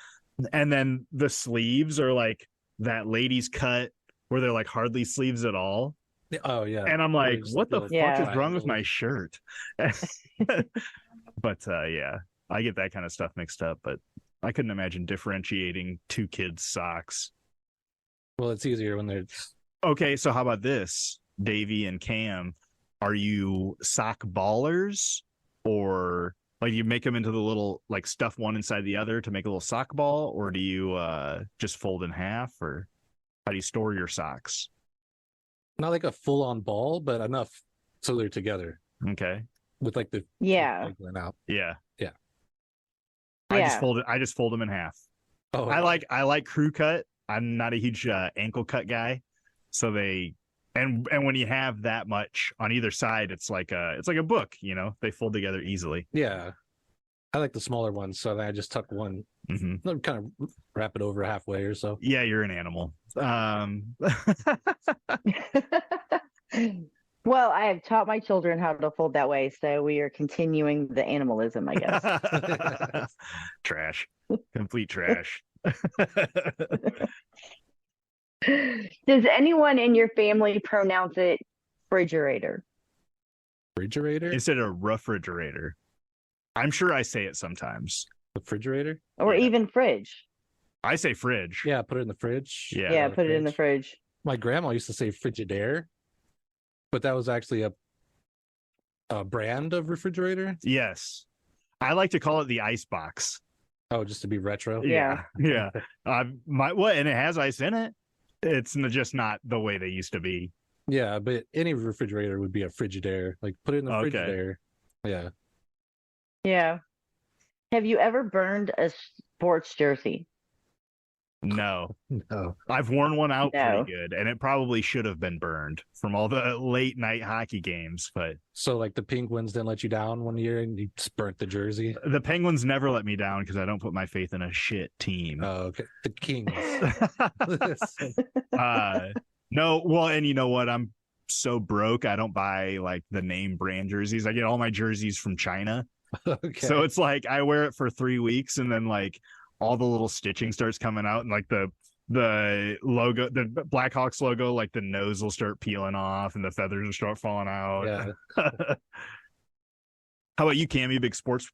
and then the sleeves are like that lady's cut where they're like hardly sleeves at all. Oh yeah. And I'm like, what the fuck Yeah. is wrong with my shirt? But yeah, I get that kind of stuff mixed up, but I couldn't imagine differentiating 2 kids' socks. Well, it's easier when they're Okay, so how about this, Davey and Cam? Are you sock ballers, or like you make them into the little like stuff one inside the other to make a little sock ball, or do you just fold in half, or how do you store your socks? not like a full on ball, but enough so they're together Okay, with like the Yeah. like going out. yeah, Yeah. I just Yeah. fold them in half. Oh, I like crew cut. I'm not a huge ankle cut guy, so they and when you have that much on either side, it's like a book. You know, they fold together easily. yeah. I like the smaller ones, so then I just tuck one, Hmm. kind of wrap it over halfway or so. Yeah, you're an animal. Well, I have taught my children how to fold that way, so we are continuing the animalism, I guess. Trash, complete trash. Does anyone in your family pronounce it refrigerator? Refrigerator? Instead of refrigerator. I'm sure I say it sometimes. Refrigerator? Or Yeah. even fridge? I say fridge. Yeah, put it in the fridge. Yeah. Yeah, put it in the fridge. My grandma used to say Frigidaire, but that was actually a brand of refrigerator. Yes. I like to call it the ice box. Oh, just to be retro. Yeah. Yeah. And it has ice in it. It's just not the way they used to be. Yeah, but any refrigerator would be a Frigidaire. Like put it in the Okay. Frigidaire. Yeah. Yeah. Have you ever burned a sports jersey? No. No. I've worn one out No. pretty good, and it probably should have been burned from all the late night hockey games, but So like the Penguins didn't let you down one year and you just burnt the jersey. the Penguins never let me down because I don't put my faith in a shit team. Oh, okay. The Kings. No, well, and you know what? I'm so broke, I don't buy like the name brand jerseys. I get all my jerseys from China. Okay. So it's like I wear it for 3 weeks and then like all the little stitching starts coming out, and like the logo, the Blackhawks logo, like the nose will start peeling off and the feathers will start falling out. Yeah. How about you, Cam? You big sports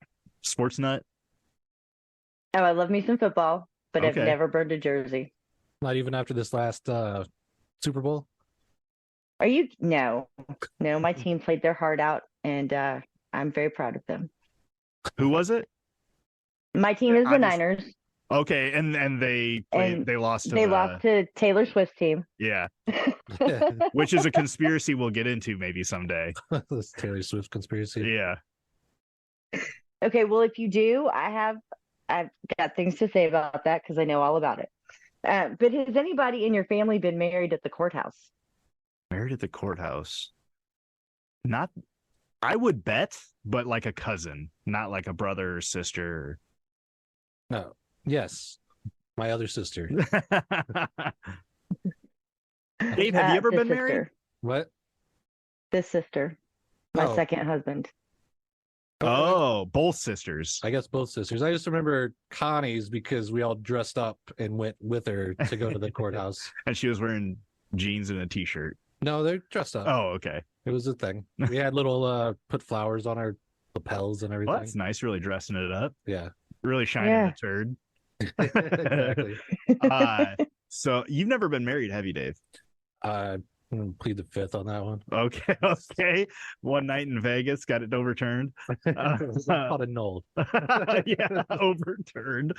nut? Oh, I love me some football, but I've Okay. never burned a jersey. Not even after this last Super Bowl. Are you? No, my team played their heart out, and I'm very proud of them. Who was it? My team is the Obvious- Niners. Okay, and they played, And they lost to They the, lost to Taylor Swift's team. yeah, which is a conspiracy we'll get into maybe someday. This Taylor Swift conspiracy. Yeah. Okay, well, if you do, I've got things to say about that because I know all about it. But has anybody in your family been married at the courthouse? Married at the courthouse. Not, I would bet, but like a cousin, not like a brother or sister. No. Yes. My other sister. Dave, have you ever the been sister, married? What? The sister, my Oh. second husband. Oh, both sisters. I guess both sisters. I just remember Connie's because we all dressed up and went with her to go to the courthouse. And she was wearing jeans and a t-shirt. No, they're dressed up. Oh, okay. It was a thing. We had little put flowers on our lapels and everything. Well, that's nice, really dressing it up. Yeah. Really shining Yeah. the turd. Exactly. So you've never been married, have you, Dave? I'm gonna plead the fifth on that one. Okay, okay. One night in Vegas, got it overturned. It's called a null. Yeah, overturned.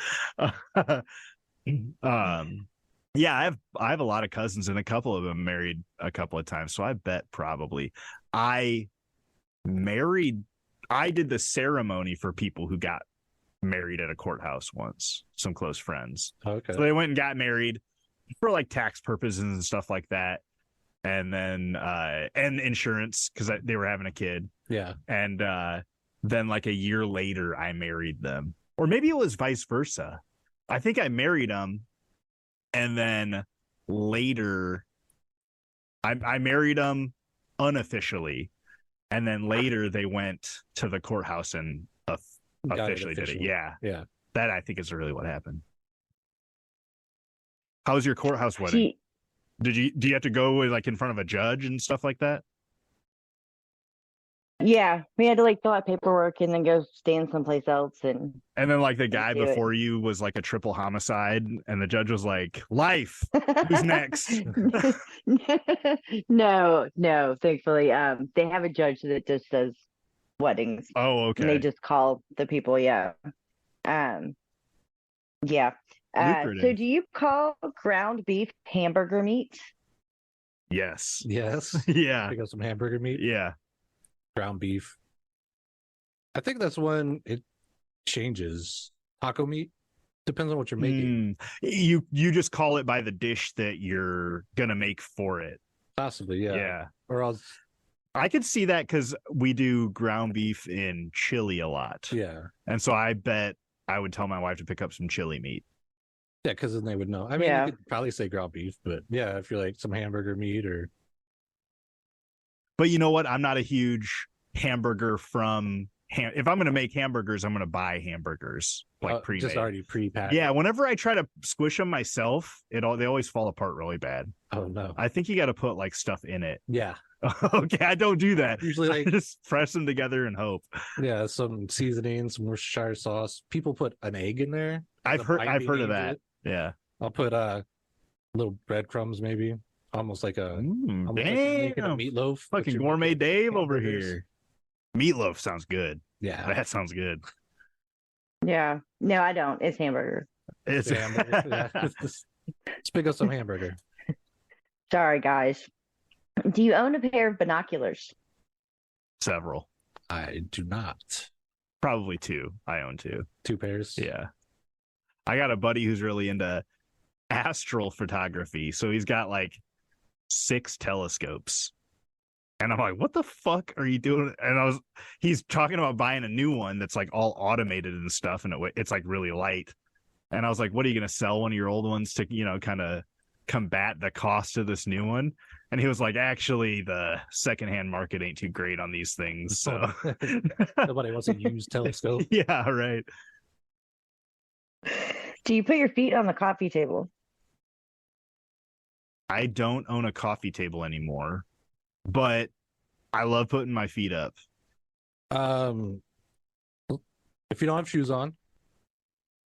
Yeah, I have a lot of cousins, and a couple of them married a couple of times. So I bet probably I did the ceremony for people who got married at a courthouse once, some close friends. Okay. So they went and got married for like tax purposes and stuff like that. And then and insurance because they were having a kid. Yeah. And then like a year later I married them. Or maybe it was vice versa. I think I married them, and then later I married them unofficially, and then later they went to the courthouse and Got it officially did it. official. Yeah. Yeah. That I think is really what happened. How was your courthouse wedding? Do you have to go like in front of a judge and stuff like that? Yeah, we had to like fill out paperwork and then go stand someplace else. And And then like the guy do it. before you was like a triple homicide, and the judge was like, life. Who's next? No, thankfully, they have a judge that just does weddings. Oh, And they okay. just call the people. Yeah. Yeah. So Lucrative. do you call ground beef hamburger meat? Yes. Yes. Yeah. Pick up some hamburger meat, Yeah. ground beef. I think that's when it changes. Taco meat depends on what you're making. You just call it by the dish that you're gonna make for it. Possibly, yeah. Yeah. Or else, I could see that because we do ground beef in chili a lot. yeah. And so I bet I would tell my wife to pick up some chili meat. Yeah, because then they would know. I mean, Yeah. you could probably say ground beef, but yeah, if you're like some hamburger meat or But you know what? I'm not a huge hamburger from if I'm going to make hamburgers, I'm going to buy hamburgers like pre-made. just already pre-packed. Yeah, whenever I try to squish them myself, they always fall apart really bad. Oh no. I think you got to put like stuff in it. Yeah. Okay, I don't do that. Usually I like just press them together and hope. yeah, some seasoning, some Worcestershire sauce. People put an egg in there. I've The heard binding of agent. that. Yeah. I'll put little breadcrumbs maybe. Almost like a Mm, almost like you're making a damn. meatloaf. but Fucking you're gourmet making Dave over hamburgers. here. Meatloaf sounds good. Yeah. That sounds good. Yeah. No, I don't. It's hamburger. It's Hamburger, yeah. Let's pick up some hamburger. Sorry, guys. Do you own a pair of binoculars? several. I do not. Probably two. I own two. 2 pairs. Yeah. I got a buddy who's really into astral photography. So he's got like 6 telescopes. And I'm like, what the fuck are you doing? And he's talking about buying a new one that's like all automated and stuff. And it's like really light. And I was like, what are you going to sell one of your old ones to, kind of combat the cost of this new one? And he was like, actually, the secondhand market ain't too great on these things. So Nobody wants a used telescope. yeah, right. Do you put your feet on the coffee table? I don't own a coffee table anymore, but I love putting my feet up. If you don't have shoes on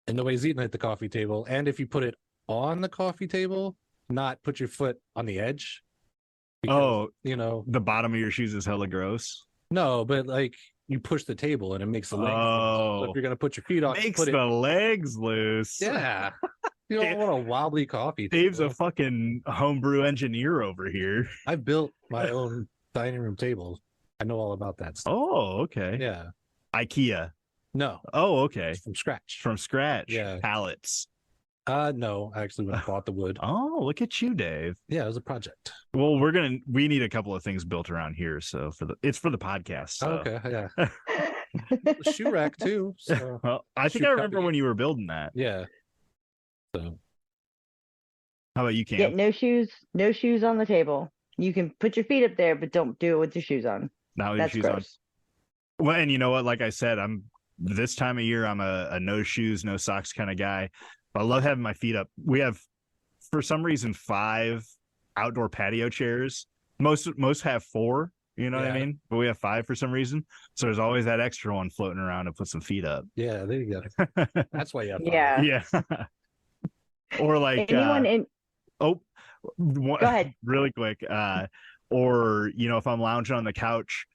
and nobody's eating at the coffee table, and if you put it on the coffee table, not put your foot on the edge. Oh, you know, the bottom of your shoes is hella gross. no, but like you push the table and it makes the legs loose. So Oh, if you're gonna put your feet on, makes put the it, legs loose. yeah. You don't want a wobbly coffee Dave's a table. fucking homebrew engineer over here. I built my own dining room table. I know all about that stuff. Oh, okay. Yeah. IKEA. No, Oh, okay. from scratch. From scratch. Yeah. Pallets. No, I actually went and bought the wood. Oh, look at you, Dave. Yeah, it was a project. Well, we need a couple of things built around here, so it's for the podcast. So. Okay, yeah. Shoe rack too. So Well, I think Shoe I remember cubby. when you were building that. yeah. So How about you, Yeah, Cam? no shoes on the table. You can put your feet up there, but don't do it with your shoes on. Now with your That's shoes on. gross. Well, and you know what? Like I said, this time of year, I'm a no shoes, no socks kind of guy. I love having my feet up. We have, for some reason, 5 outdoor patio chairs. Most have 4. You know what I Yeah. mean? But we have 5 for some reason. So there's always that extra one floating around to put some feet up. yeah, there you go. That's why you have Yeah. Yeah. Or like Anyone in go Go ahead. really quick. Or if I'm lounging on the couch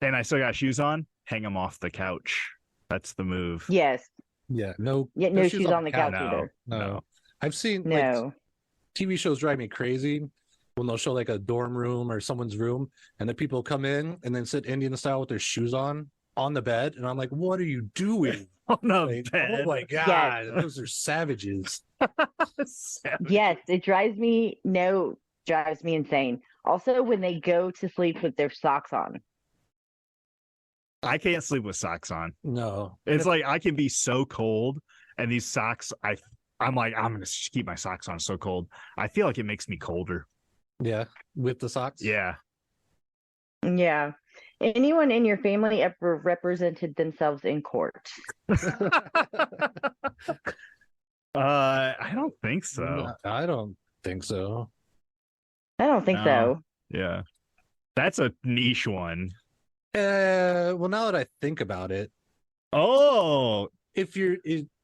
and I still got shoes on, hang them off the couch. That's the move. Yes. Yeah, no. Yeah, no shoes on the couch No, either. No. no. I've seen like No. TV shows drive me crazy when they'll show like a dorm room or someone's room, and the people come in and then sit Indian style with their shoes on the bed, and I'm like, what are you doing? Oh no, Like, bed. oh my god, those are savages. Yes, it drives me insane. Also, when they go to sleep with their socks on. I can't sleep with socks on. No, It's like I can be so cold, and these socks, I'm like, I'm gonna just keep my socks on. So cold. I feel like it makes me colder. yeah, with the socks. Yeah. Yeah. Anyone in your family ever represented themselves in court? I don't think so. No, I don't think so. I don't think No. so. Yeah. That's a niche one. Well, now that I think about it, Oh, if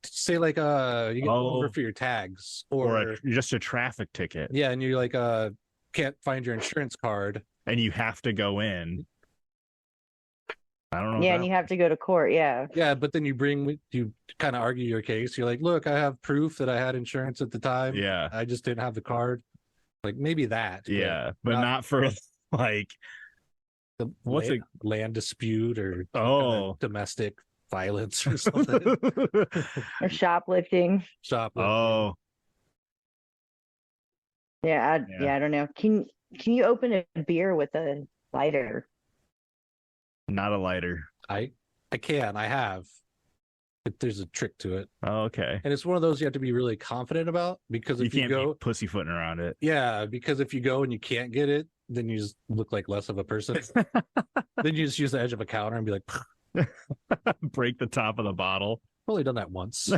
say like you get pulled over Oh. for your tags or just a traffic ticket, yeah, and you're like can't find your insurance card. and you have to go in. I don't know. Yeah, if and that- you have to go to court. Yeah. Yeah, but then you kind of argue your case. You're like, look, I have proof that I had insurance at the time. Yeah. I just didn't have the card. Like maybe that. but Yeah, but not- not for like. the What's land dispute or some kind Oh. of domestic violence or something. Or shoplifting. Shoplifting. Oh, Yeah, Yeah. I don't know. Can you open a beer with a lighter? not a lighter. I can. I have. But there's a trick to it, Oh, okay. and it's one of those you have to be really confident about because You if you can't go, be pussyfooting around it. yeah, because if you go and you can't get it, then you just look like less of a person. Then you just use the edge of a counter and be like, Break the top of the bottle. only done that once.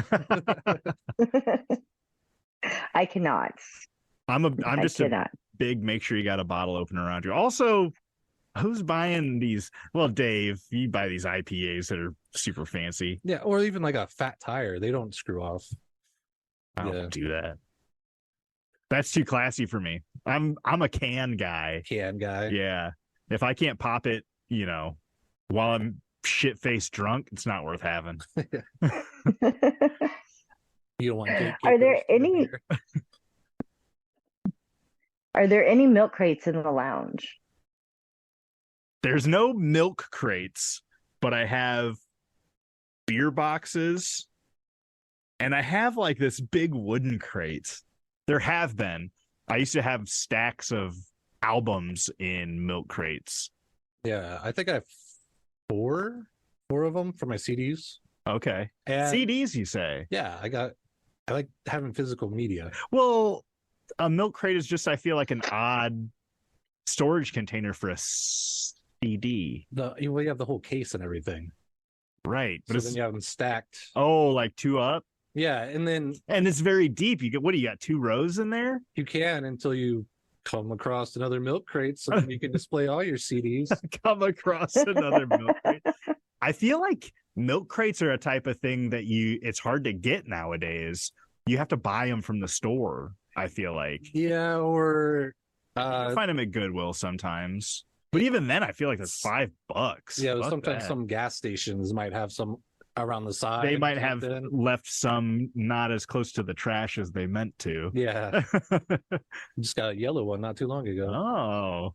I cannot. I'm I just a cannot. big make sure you got a bottle opener around you. Also, who's buying these? Well, Dave, you buy these IPAs that are super fancy. Yeah, or even like a fat tire, they don't screw off. I don't Yeah. do that. That's too classy for me. I'm a can guy. Can guy. Yeah. If I can't pop it, while I'm shit faced drunk, it's not worth having. You don't want Are there gatekeepers in any- here. Are there any milk crates in the lounge? There's no milk crates, but I have beer boxes and I have like this big wooden crate. There have been. I used to have stacks of albums in milk crates. Yeah, I think I have four of them for my CDs. Okay. And CDs, you say? yeah, I like having physical media. Well, a milk crate is just, I feel like, an odd storage container for a CD. You have the whole case and everything. Right. But So it's, then you have them stacked. oh, like 2 up? Yeah, and then And it's very deep. You get, what do you got? 2 rows in there? you can until you come across another milk crate, so then you can display all your CDs. Come across another milk crate. I feel like milk crates are a type of thing that it's hard to get nowadays. You have to buy them from the store, I feel like. Yeah, or I find them at Goodwill sometimes. But even then, I feel like that's $5. yeah, Fuck sometimes that. some gas stations might have some around the side. They or might have something. left some not as close to the trash as they meant to. Yeah, just got a yellow one not too long ago. Oh.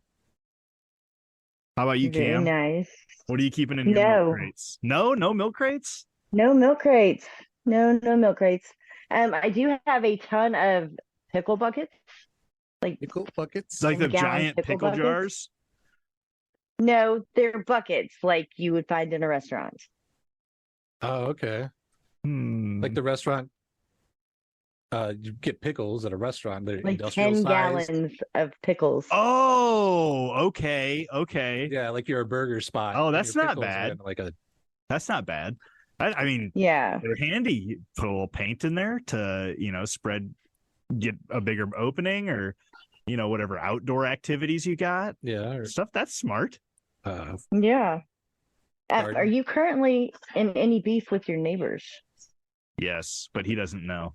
How about you, Very Cam? nice. What are you keeping in your milk No. crates? No milk crates? No milk crates. No milk crates. I do have a ton of pickle buckets. Like Pickle buckets. It's like the 10-gallon giant pickle pickle buckets? jars? no, they're buckets like you would find in a restaurant. Oh, okay. Hmm. Like the restaurant. You get pickles at a restaurant. They're Like industrial 10 sized. gallons of pickles. Oh, okay. Yeah, like you're a burger spot. Oh, and that's your not pickles are bad. in like a That's not bad. I mean, Yeah. they're handy. You put a little paint in there to, get a bigger opening, or, whatever outdoor activities you got. yeah. Stuff that's smart. Yeah. Garden. Are you currently in any beef with your neighbors? Yes, but he doesn't know.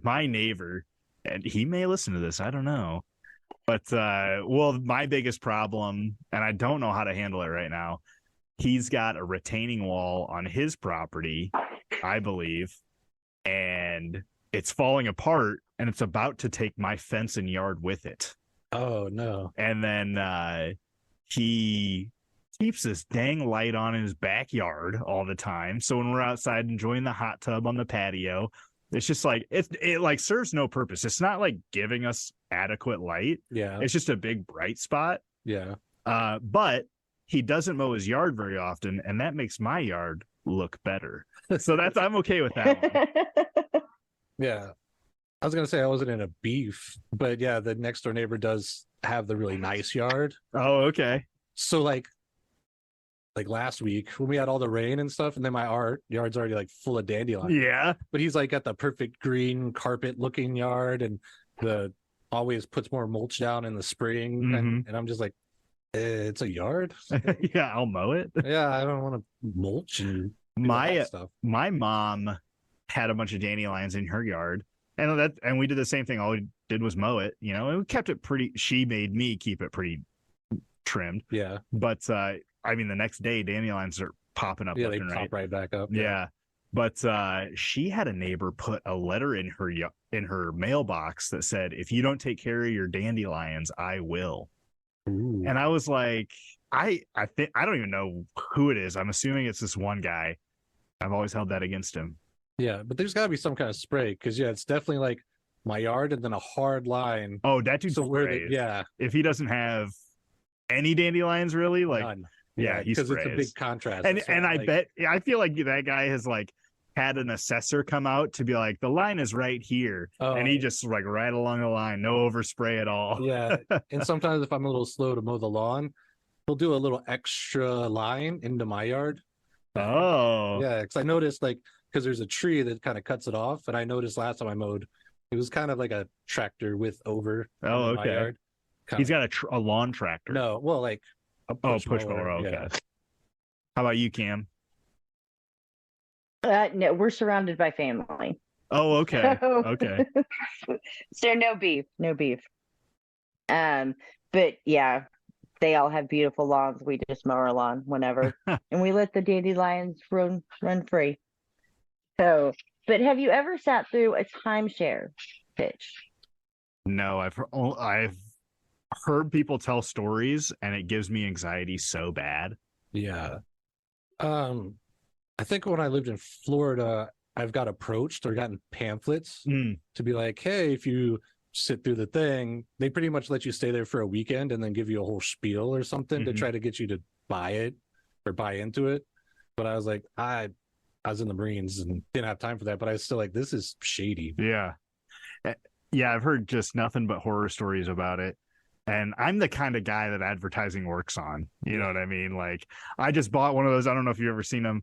My neighbor, and he may listen to this, I don't know. But well, my biggest problem, and I don't know how to handle it right now, he's got a retaining wall on his property, I believe, and it's falling apart, and it's about to take my fence and yard with it. Oh no. And then he keeps this dang light on in his backyard all the time. So when we're outside enjoying the hot tub on the patio, it's just like it like serves no purpose. It's not like giving us adequate light. Yeah. It's just a big bright spot. Yeah. But he doesn't mow his yard very often, and that makes my yard look better. So I'm okay with that one. Yeah. I was gonna say I wasn't in a beef, but yeah, the next door neighbor does have the really nice yard. Oh, okay. So like last week when we had all the rain and stuff, and then my yard's already like full of dandelions. Yeah. But he's like got the perfect green carpet looking yard, and always puts more mulch down in the spring. Mhm. And I'm just like, it's a yard. Yeah, I'll mow it. Yeah, I don't want to mulch and do all that stuff. My mom had a bunch of dandelions in her yard, and we did the same thing. All we did was mow it, and we kept it pretty. She made me keep it pretty trimmed, Yeah. but I mean, the next day dandelions are popping up Yeah, left they and pop right. right back up. Yeah. But she had a neighbor put a letter in her mailbox that said, "If you don't take care of your dandelions, I will." Ooh. And I was like, I think I don't even know who it is. I'm assuming it's this one guy. I've always held that against him. Yeah, but there's got to be some kind of spray because it's definitely like my yard and then a hard line. Oh, that dude's So where sprays. yeah, If he doesn't have any dandelions, really, like, none. yeah, he because it's a sprays. big contrast. And So, I like, bet I feel like that guy has like had an assessor come out to be like, the line is right here, and he just like right along the line, no overspray at all. yeah. And sometimes if I'm a little slow to mow the lawn, he'll do a little extra line into my yard. Oh, Yeah, because I noticed because there's a tree that kind of cuts it off, and I noticed last time I mowed, it was kind of like a tractor with over. Oh, into my okay. yard. He's got a lawn tractor. No, well, like a push mower. Okay. Yeah. How about you, Cam? No, we're surrounded by family. Oh, okay. So- Okay. So no beef. But yeah, they all have beautiful lawns. We just mow our lawn whenever, and we let the dandelions run free. So, but have you ever sat through a timeshare pitch? No, I've heard people tell stories, and it gives me anxiety so bad. Yeah. I think when I lived in Florida, I've got approached or gotten pamphlets to be like, hey, if you sit through the thing, they pretty much let you stay there for a weekend and then give you a whole spiel or something to Mhm. try to get you to buy it or buy into it. But I was like, I was in the Marines and didn't have time for that. But I was still like, this is shady. Yeah. Yeah, I've heard just nothing but horror stories about it. And I'm the kind of guy that advertising works on. You know what I mean? Like, I just bought one of those. I don't know if you've ever seen them.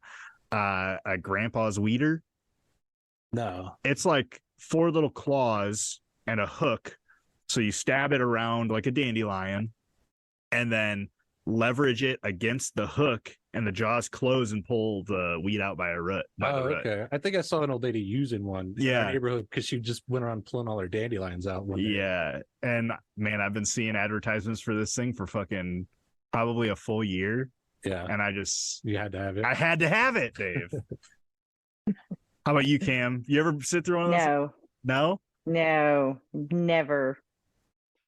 a grandpa's weeder? No. It's like 4 little claws and a hook. So you stab it around like a dandelion and then leverage it against the hook, and the jaws close and pull the weed out by the root. Okay. I think I saw an old lady using one in Yeah. our neighborhood because she just went around pulling all her dandelions out one day. Yeah. And man, I've been seeing advertisements for this thing for fucking probably a full year. Yeah. And You had to have it. I had to have it, Dave. How about you, Cam? You ever sit through one of those? No, No? no, never.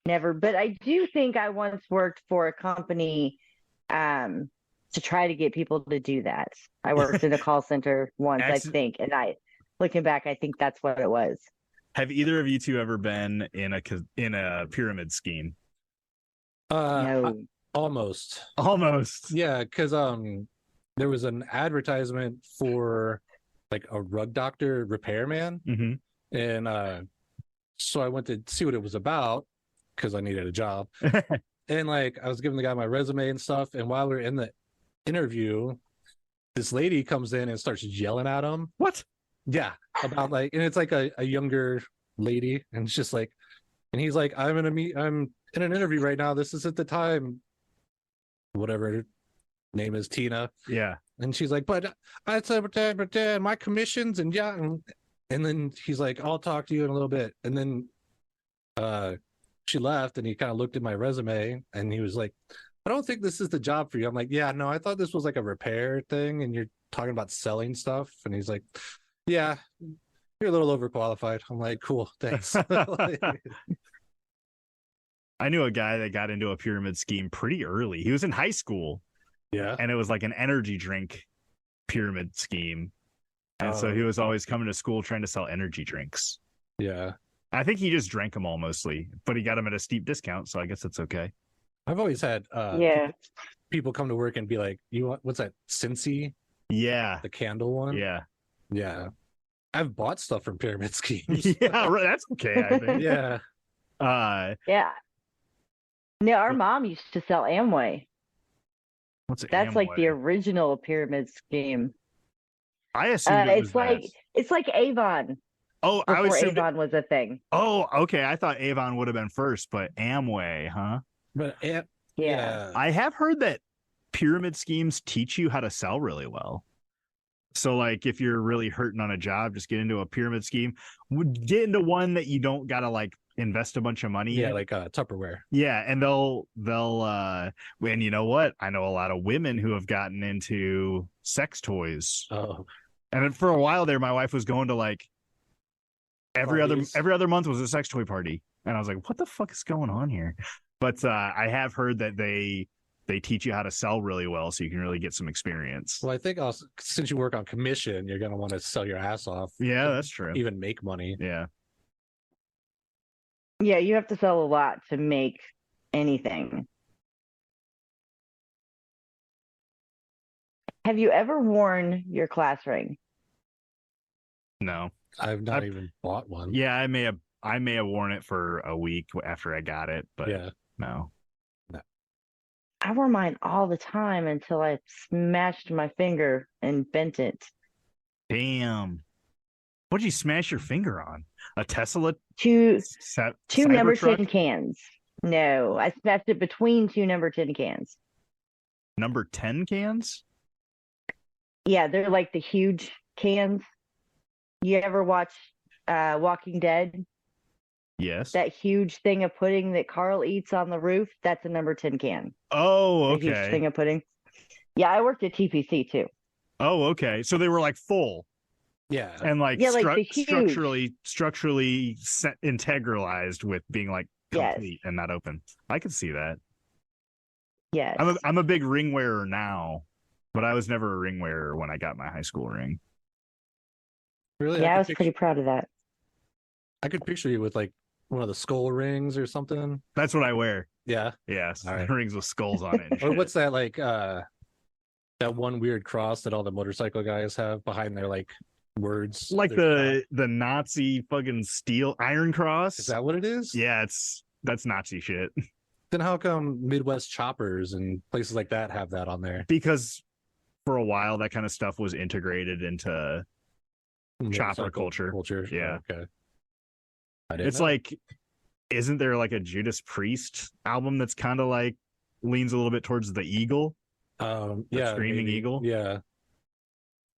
Never. But I do think I once worked for a company to try to get people to do that. I worked in a call center once, I Acci- think, and looking back, I think that's what it was. Have either of you two ever been in a pyramid scheme? No. Almost. Almost. Yeah, because there was an advertisement for like a rug doctor repairman, Mm-hmm. and so I went to see what it was about because I needed a job. And like I was giving the guy my resume and stuff, and while we were in the interview, this lady comes in and starts yelling at him. What? Yeah, about like, and it's like a younger lady, and it's just like, and he's like, I'm in an interview right now. This isn't the time. Whatever her name is, Tina. Yeah. And she's like, but I said, but my commissions and yeah, and then he's like, I'll talk to you in a little bit. And then she left, and he kind of looked at my resume, and he was like, I don't think this is the job for you. I'm like, yeah, no, I thought this was like a repair thing, and you're talking about selling stuff. And he's like, yeah, you're a little overqualified. I'm like, cool, thanks. I knew a guy that got into a pyramid scheme pretty early. He was in high school, Yeah. and it was like an energy drink pyramid scheme. And so he was always coming to school trying to sell energy drinks. Yeah. I think he just drank them all mostly, but he got them at a steep discount, so I guess it's okay. I've always had Yeah. people come to work and be like, you want, what's that, Cincy, Yeah. the candle one? Yeah. Yeah. I've bought stuff from pyramid schemes. Yeah, right. That's okay, I think. Yeah. Yeah. No, our mom used to sell Amway. What's it? That's like the original pyramid scheme. I assumed it was It's like Avon Oh, I before assumed. Avon was a thing. Oh, okay. I thought Avon would have been first, but Amway, huh? But Yeah. I have heard that pyramid schemes teach you how to sell really well. So, like, if you're really hurting on a job, just get into a pyramid scheme. Get into one that you don't gotta like invest a bunch of money yeah, in. like Tupperware. Yeah, and they'll and you know what? I know a lot of women who have gotten into sex toys. Oh, And then for a while there, my wife was going to like Parties. every other month was a sex toy party. And I was like, what the fuck is going on here? But I have heard that they teach you how to sell really well, so you can really get some experience. well, I think also since you work on commission, you're gonna want to sell your ass off. Yeah, that's true. Even make money. Yeah. Yeah, you have to sell a lot to make anything. Have you ever worn your class ring? No. I've not even bought one. Yeah, I may have worn it for a week after I got it, but Yeah. no. I wore mine all the time until I smashed my finger and bent it. Damn. What'd you smash your finger on? A Tesla Two number Cybertruck? 10 cans. No, I smashed it between two number 10 cans. Number 10 cans? Yeah, they're like the huge cans. You ever watch Walking Dead? Yes. That huge thing of pudding that Carl eats on the roof? That's a number 10 can. Oh, A huge okay. thing of pudding. Yeah, I worked at TPC too. Oh, okay. So they were like full Yeah. and like, Yeah, like the huge- structurally set integralized with being like Yes. complete and not open. I could see that. Yes. I'm a big ring wearer now, but I was never a ring wearer when I got my high school ring. Really? Yeah, I could was picture- pretty proud of that. I could picture you with like one of the skull rings or something. That's what I wear. Yeah. Yes. All right. Rings with skulls on it. and Or shit. what's that like that one weird cross that all the motorcycle guys have behind their like words? like Their the Nazi fucking steel iron cross? is that what it is? Yeah, that's Nazi shit. Then how come Midwest choppers and places like that have that on there? Because for a while that kind of stuff was integrated into chopper culture. Yeah. Okay. I didn't It's know. like, isn't there like a Judas Priest album that's kind of like leans a little bit towards the eagle? Yeah, Screaming maybe. Eagle? Yeah,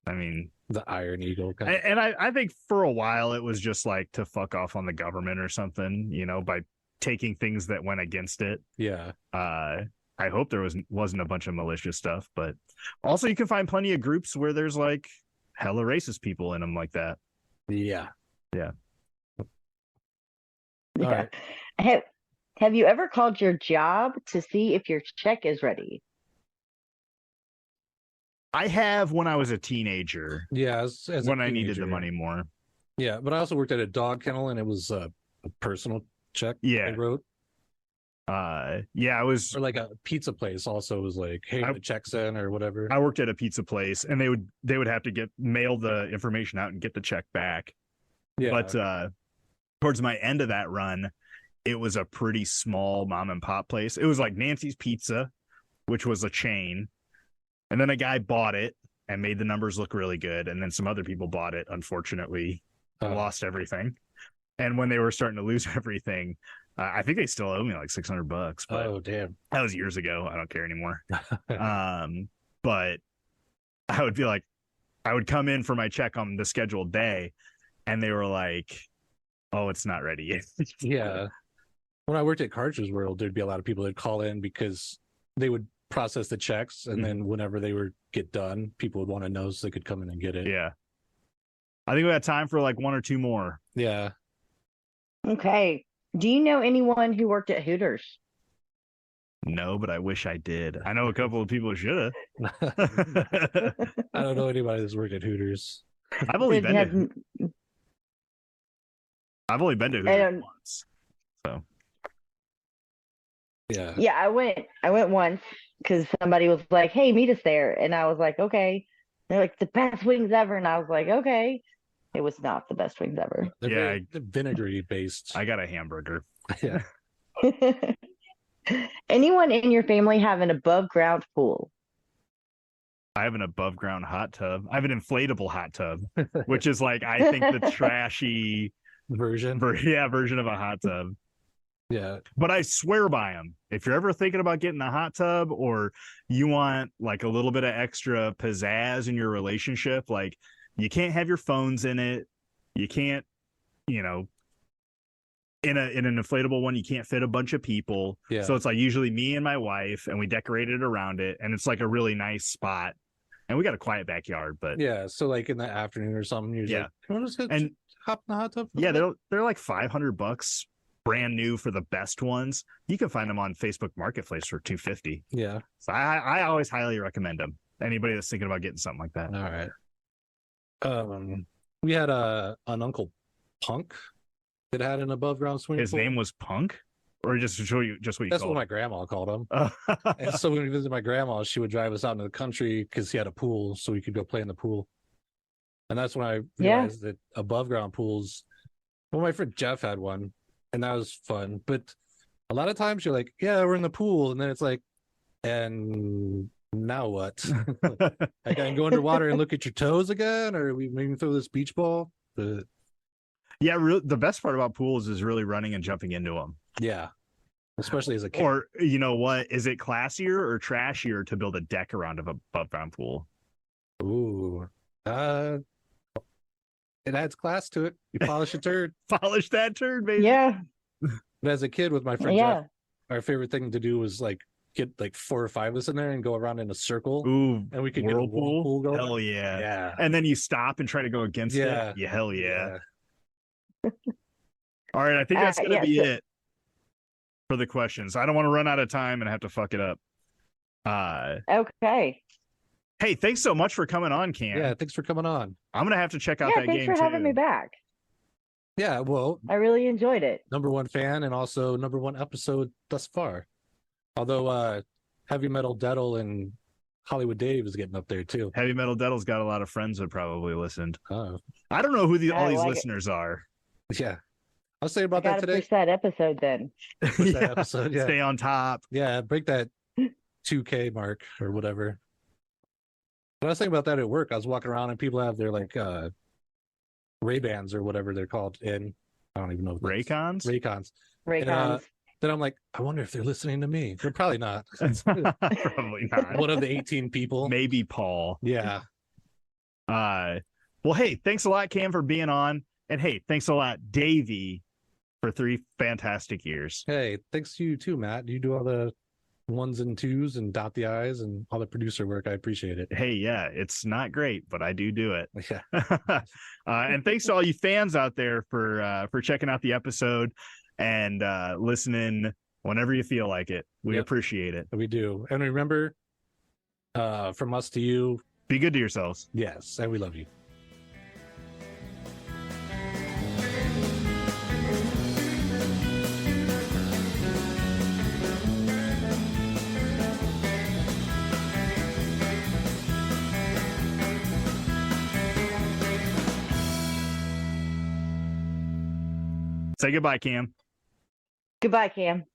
I mean, the Iron Eagle. Kind of. and I think for a while it was just like to fuck off on the government or something, you know, by taking things that went against it. Yeah. I hope there wasn't a bunch of malicious stuff, but also you can find plenty of groups where there's like hella racist people in them like that. Yeah. Yeah. right. Have you ever called your job to see if your check is ready? I have when I was a teenager, Yeah. As a when I needed the teenager. money more. Yeah, but I also worked at a dog kennel, and it was a personal check. Yeah. I wrote, Yeah, I was or like a pizza place. Also was like, hey, the check's in or whatever. I worked at a pizza place, and they would have to mail the information out and get the check back. Yeah. But towards my end of that run, it was a pretty small mom and pop place. It was like Nancy's Pizza, which was a chain. And then a guy bought it and made the numbers look really good. And then some other people bought it, unfortunately, lost everything. And when they were starting to lose everything, I think they still owe me like $600, but oh damn. that was years ago. I don't care anymore. But I would be like, I would come in for my check on the scheduled day, and they were like, "Oh, it's not ready yet." Yeah. When I worked at Cartridge World, there'd be a lot of people that'd call in because they would process the checks, and then whenever they were get done, people would want to know so they could come in and get it. Yeah. I think we got time for like one or two more. Yeah. Okay. Do you know anyone who worked at Hooters? No, but I wish I did. I know a couple of people who should have. I don't know anybody that's worked at Hooters. I've only Did been have- to I Hooters don't- once. So Yeah. Yeah, I went once because somebody was like, "Hey, meet us there," and I was like, "Okay." They're like, "The best wings ever," and I was like, "Okay." It was not the best wings ever. They're Yeah, very vinegary based. I got a hamburger. Yeah. Anyone in your family have an above ground pool? I have an above ground hot tub. I have an inflatable hot tub, which is like I think the trashy Version. version of a hot tub. Yeah. But I swear by them. If you're ever thinking about getting a hot tub, or you want like a little bit of extra pizzazz in your relationship, like you can't have your phones in it. You can't, you know, in an inflatable one, you can't fit a bunch of people. Yeah. So it's like usually me and my wife, and we decorated around it, and it's like a really nice spot. And we got a quiet backyard, but Yeah. So like in the afternoon or something, you're Yeah. like, "Come on, let's go and hop in the hot tub." for a yeah, bit?" they're like $500 brand new for the best ones. You can find them on Facebook Marketplace for $250. Yeah. So I always highly recommend them. Anybody that's thinking about getting something like that. All right. We had an Uncle Punk that had an above ground swimming His pool. name was Punk, or just what you That's what called my grandma called him. him? And so when we visited my grandma, she would drive us out into the country because he had a pool, so we could go play in the pool. And that's when I Yeah. realized that above ground pools. Well, my friend Jeff had one, and that was fun. But a lot of times you're like, "Yeah, we're in the pool," and then it's like, "And now what?" I can go underwater and look at your toes again, or we maybe throw this beach ball. Yeah, the best part about pools is really running and jumping into them. Yeah, especially as a kid. Or you know what? Is it classier or trashier to build a deck around of a above ground pool? Ooh, it adds class to it. You polish a turd. Polish that turd, baby. Yeah. But as a kid with my friend Yeah. Jeff, our favorite thing to do was like get like 4 or 5 of us in there and go around in a circle, Ooh, and we could get a whirlpool. whirlpool going. Hell yeah. Yeah. And then you stop and try to go against Yeah. it. Yeah, hell yeah. All right, I think that's gonna yeah, be so- it for the questions. I don't want to run out of time and have to fuck it up. Okay. Hey, thanks so much for coming on, Cam. Yeah, thanks for coming on. I'm gonna have to check out Yeah, that thanks game for having too. me back. Yeah, well, I really enjoyed it. #1 fan and also #1 episode thus far. Although Heavy Metal Deadle and Hollywood Dave is getting up there too. Heavy Metal Deadle's got a lot of friends that probably listened. Oh, I don't know who all I these like it. listeners are. yeah. I'll say I about that gotta today. push that episode then. Push that episode, yeah. Stay on top. Yeah, break that 2K mark or whatever. But I was thinking about that at work. I was walking around and people have their like Ray-Bans or whatever they're called in. I don't even know. Raycons? Raycons. Raycons. Then I'm like, I wonder if they're listening to me. They're probably not. Probably not. One of the 18 people. Maybe Paul. Yeah. Well, hey, thanks a lot, Cam, for being on. And hey, thanks a lot, Davey, for 3 fantastic years. Hey, thanks to you too, Matt. You do all the ones and twos and dot the I's and all the producer work. I appreciate it. Hey, yeah, it's not great, but I do it. Yeah. And thanks to all you fans out there for checking out the episode and listening whenever you feel like it. We Yep. appreciate it. We do. And remember, from us to you, Be good to yourselves. yes, and we love you. Say goodbye, Cam. Goodbye, Cam.